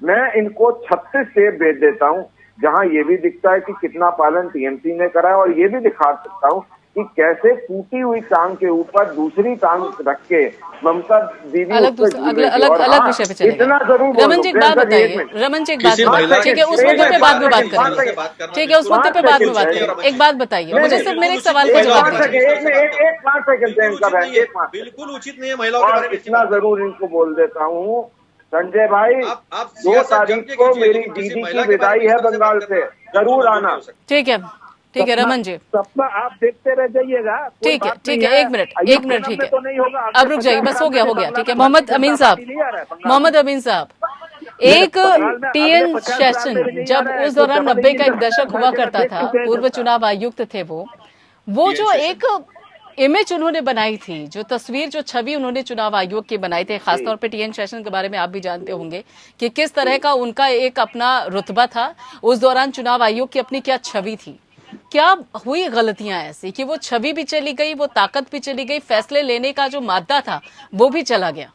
Speaker 7: मैं इनको 36 स्टेप भेज देता हूं जहां ये भी दिखता है कि कितना पालन टीएमसी ने करा है, और ये भी दिखा सकता हूं कि कैसे टूटी हुई टांग के ऊपर दूसरी टांग रख के ममता दीदी
Speaker 1: अलग विषय पे चलेगा।
Speaker 7: इतना जरूर
Speaker 1: रमन जी एक बात बताइए, रमन जी एक बात, ठीक है उस मुद्दे पे बाद में बात करेंगे, ठीक है उस मुद्दे पे बाद में बात करेंगे। एक बात बताइए मुझे, सिर्फ मेरे एक सवाल का जवाब दीजिए।
Speaker 7: एक 5 सेकंड
Speaker 6: बिल्कुल उचित नहीं है महिलाओं के बारे में।
Speaker 7: इतना जरूर इनको बोल देता हूँ, संजय भाई 2 तारीख को मेरी दीदी की विदाई है बंगाल से, जरूर आना।
Speaker 1: ठीक है, ठीक है रमन जी,
Speaker 7: सपना आप देखते रह जाइएगा।
Speaker 1: ठीक है, ठीक है, एक मिनट, ठीक है,
Speaker 7: तो नहीं होगा,
Speaker 1: अब रुक जाइए, बस हो गया, ठीक है। मोहम्मद अमीन साहब, एक टीएन शेषन जब उस दौरान 90 का एक दशक हुआ करता था, पूर्व चुनाव आयुक्त थे वो जो एक इमेज उन्होंने बनाई थी, जो तस्वीर, जो छवि उन्होंने चुनाव आयोग की बनाई थी, खासतौर पे टीएन शेषन के बारे में आप भी जानते होंगे कि किस तरह का उनका एक अपना रुतबा था। उस दौरान चुनाव आयोग की अपनी क्या छवि थी, क्या हुई गलतियां ऐसी कि वो छवि भी चली गई, वो ताकत भी चली गई, फैसले लेने का जो मादा था वो भी चला गया।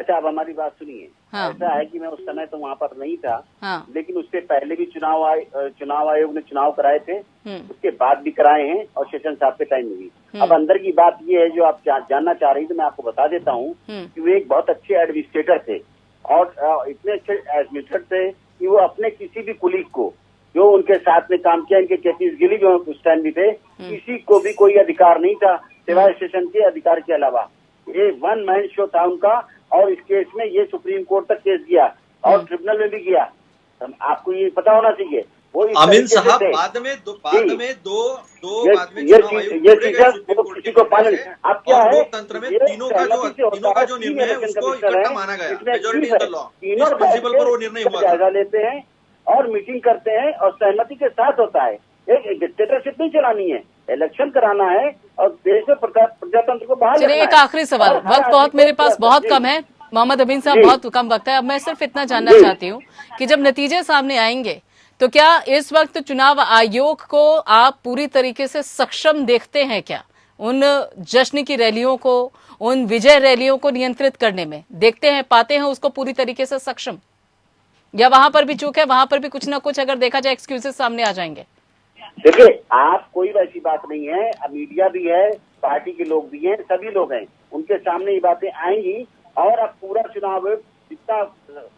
Speaker 4: अच्छा अब हमारी बात सुनिए।
Speaker 1: हाँ।
Speaker 4: ऐसा है कि मैं उस समय तो वहाँ पर नहीं था।
Speaker 1: हाँ।
Speaker 4: लेकिन उससे पहले भी चुनाव आयोग ने चुनाव कराए थे, उसके बाद भी कराए हैं, और शेषन साहब के टाइम में भी। अब अंदर की बात ये है जो आप जानना चाह रही, तो मैं आपको बता देता हूँ कि वो एक बहुत अच्छे एडमिनिस्ट्रेटर थे, और इतने अच्छे एडमिनिस्ट्रेटर थे कि वो अपने किसी भी कुलीग को जो उनके साथ में काम किया, इनके केसीस गिली जो उस टाइम भी थे, किसी को भी कोई अधिकार नहीं था सिवाय शेषन के अधिकार के अलावा। ये 1 मैन शो था उनका, और इस केस में ये सुप्रीम कोर्ट तक केस गया और ट्रिब्यूनल में भी गया। आपको ये पता होना चाहिए। वो
Speaker 6: अमीन साहब बाद में दो
Speaker 4: किसी को पालन, अब क्या है
Speaker 6: लोकतंत्र में तीनों का जो निर्णय है उसको इकट्ठा माना गया, मेजॉरिटी इन द लॉ, इस प्रिंसिपल पर वो निर्णय हुआ,
Speaker 4: जायजा लेते हैं और मीटिंग करते हैं और सहमति के साथ होता है। एक डिक्टेटरशिप नहीं चलानी है, इलेक्शन कराना है और देश में प्रजातंत्र को बाहर।
Speaker 1: चलिए एक आखिरी सवाल, वक्त बहुत मेरे पास बहुत कम है, मोहम्मद अमीन साहब बहुत कम वक्त है। अब मैं सिर्फ इतना जानना चाहती हूँ कि जब नतीजे सामने आएंगे तो क्या इस वक्त चुनाव आयोग को आप पूरी तरीके से सक्षम देखते हैं क्या, उन जश्न की रैलियों को, उन विजय रैलियों को नियंत्रित करने में देखते हैं, पाते हैं उसको पूरी तरीके से सक्षम, या वहां पर भी चूक है, वहां पर भी कुछ ना कुछ अगर देखा जाए एक्सक्यूजेस सामने आ जाएंगे?
Speaker 4: देखिए आप, कोई वैसी बात नहीं है, अब मीडिया भी है, पार्टी के लोग भी हैं, सभी लोग हैं, उनके सामने ये बातें आएंगी। और अब पूरा चुनाव जितना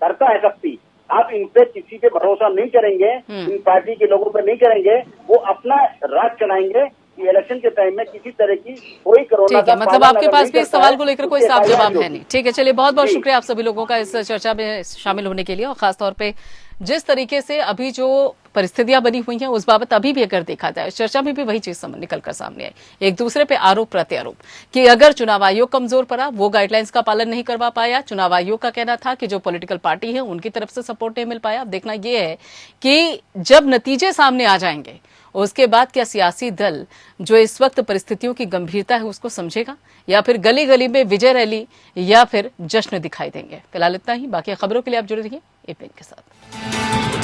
Speaker 4: करता है शक्ति, आप इन पे किसी पे भरोसा नहीं करेंगे, इन पार्टी के लोगों पे नहीं करेंगे, वो अपना राज चलाएंगे कि इलेक्शन के टाइम में किसी तरह की कोई कोरोना का,
Speaker 1: मतलब आपके पास भी इस सवाल को लेकर कोई साफ जवाब है नहीं। ठीक है, चलिए बहुत बहुत शुक्रिया आप सभी लोगों का इस चर्चा में शामिल होने के लिए, और खासतौर पे जिस तरीके से अभी जो परिस्थितियां बनी हुई हैं उस बाबत अभी भी अगर देखा जाए, चर्चा में भी वही चीज निकलकर सामने आई, एक दूसरे पे आरोप प्रत्यारोप कि अगर चुनाव आयोग कमजोर पड़ा, वो गाइडलाइंस का पालन नहीं करवा पाया। चुनाव आयोग का कहना था कि जो पॉलिटिकल पार्टी है उनकी तरफ से सपोर्ट नहीं मिल पाया। अब देखना यह है कि जब नतीजे सामने आ जाएंगे उसके बाद क्या सियासी दल जो इस वक्त परिस्थितियों की गंभीरता है उसको समझेगा, या फिर गली गली में विजय रैली या फिर जश्न दिखाई देंगे। फिलहाल इतना ही, बाकी खबरों के लिए आप जुड़े रहिए एपीएन के साथ।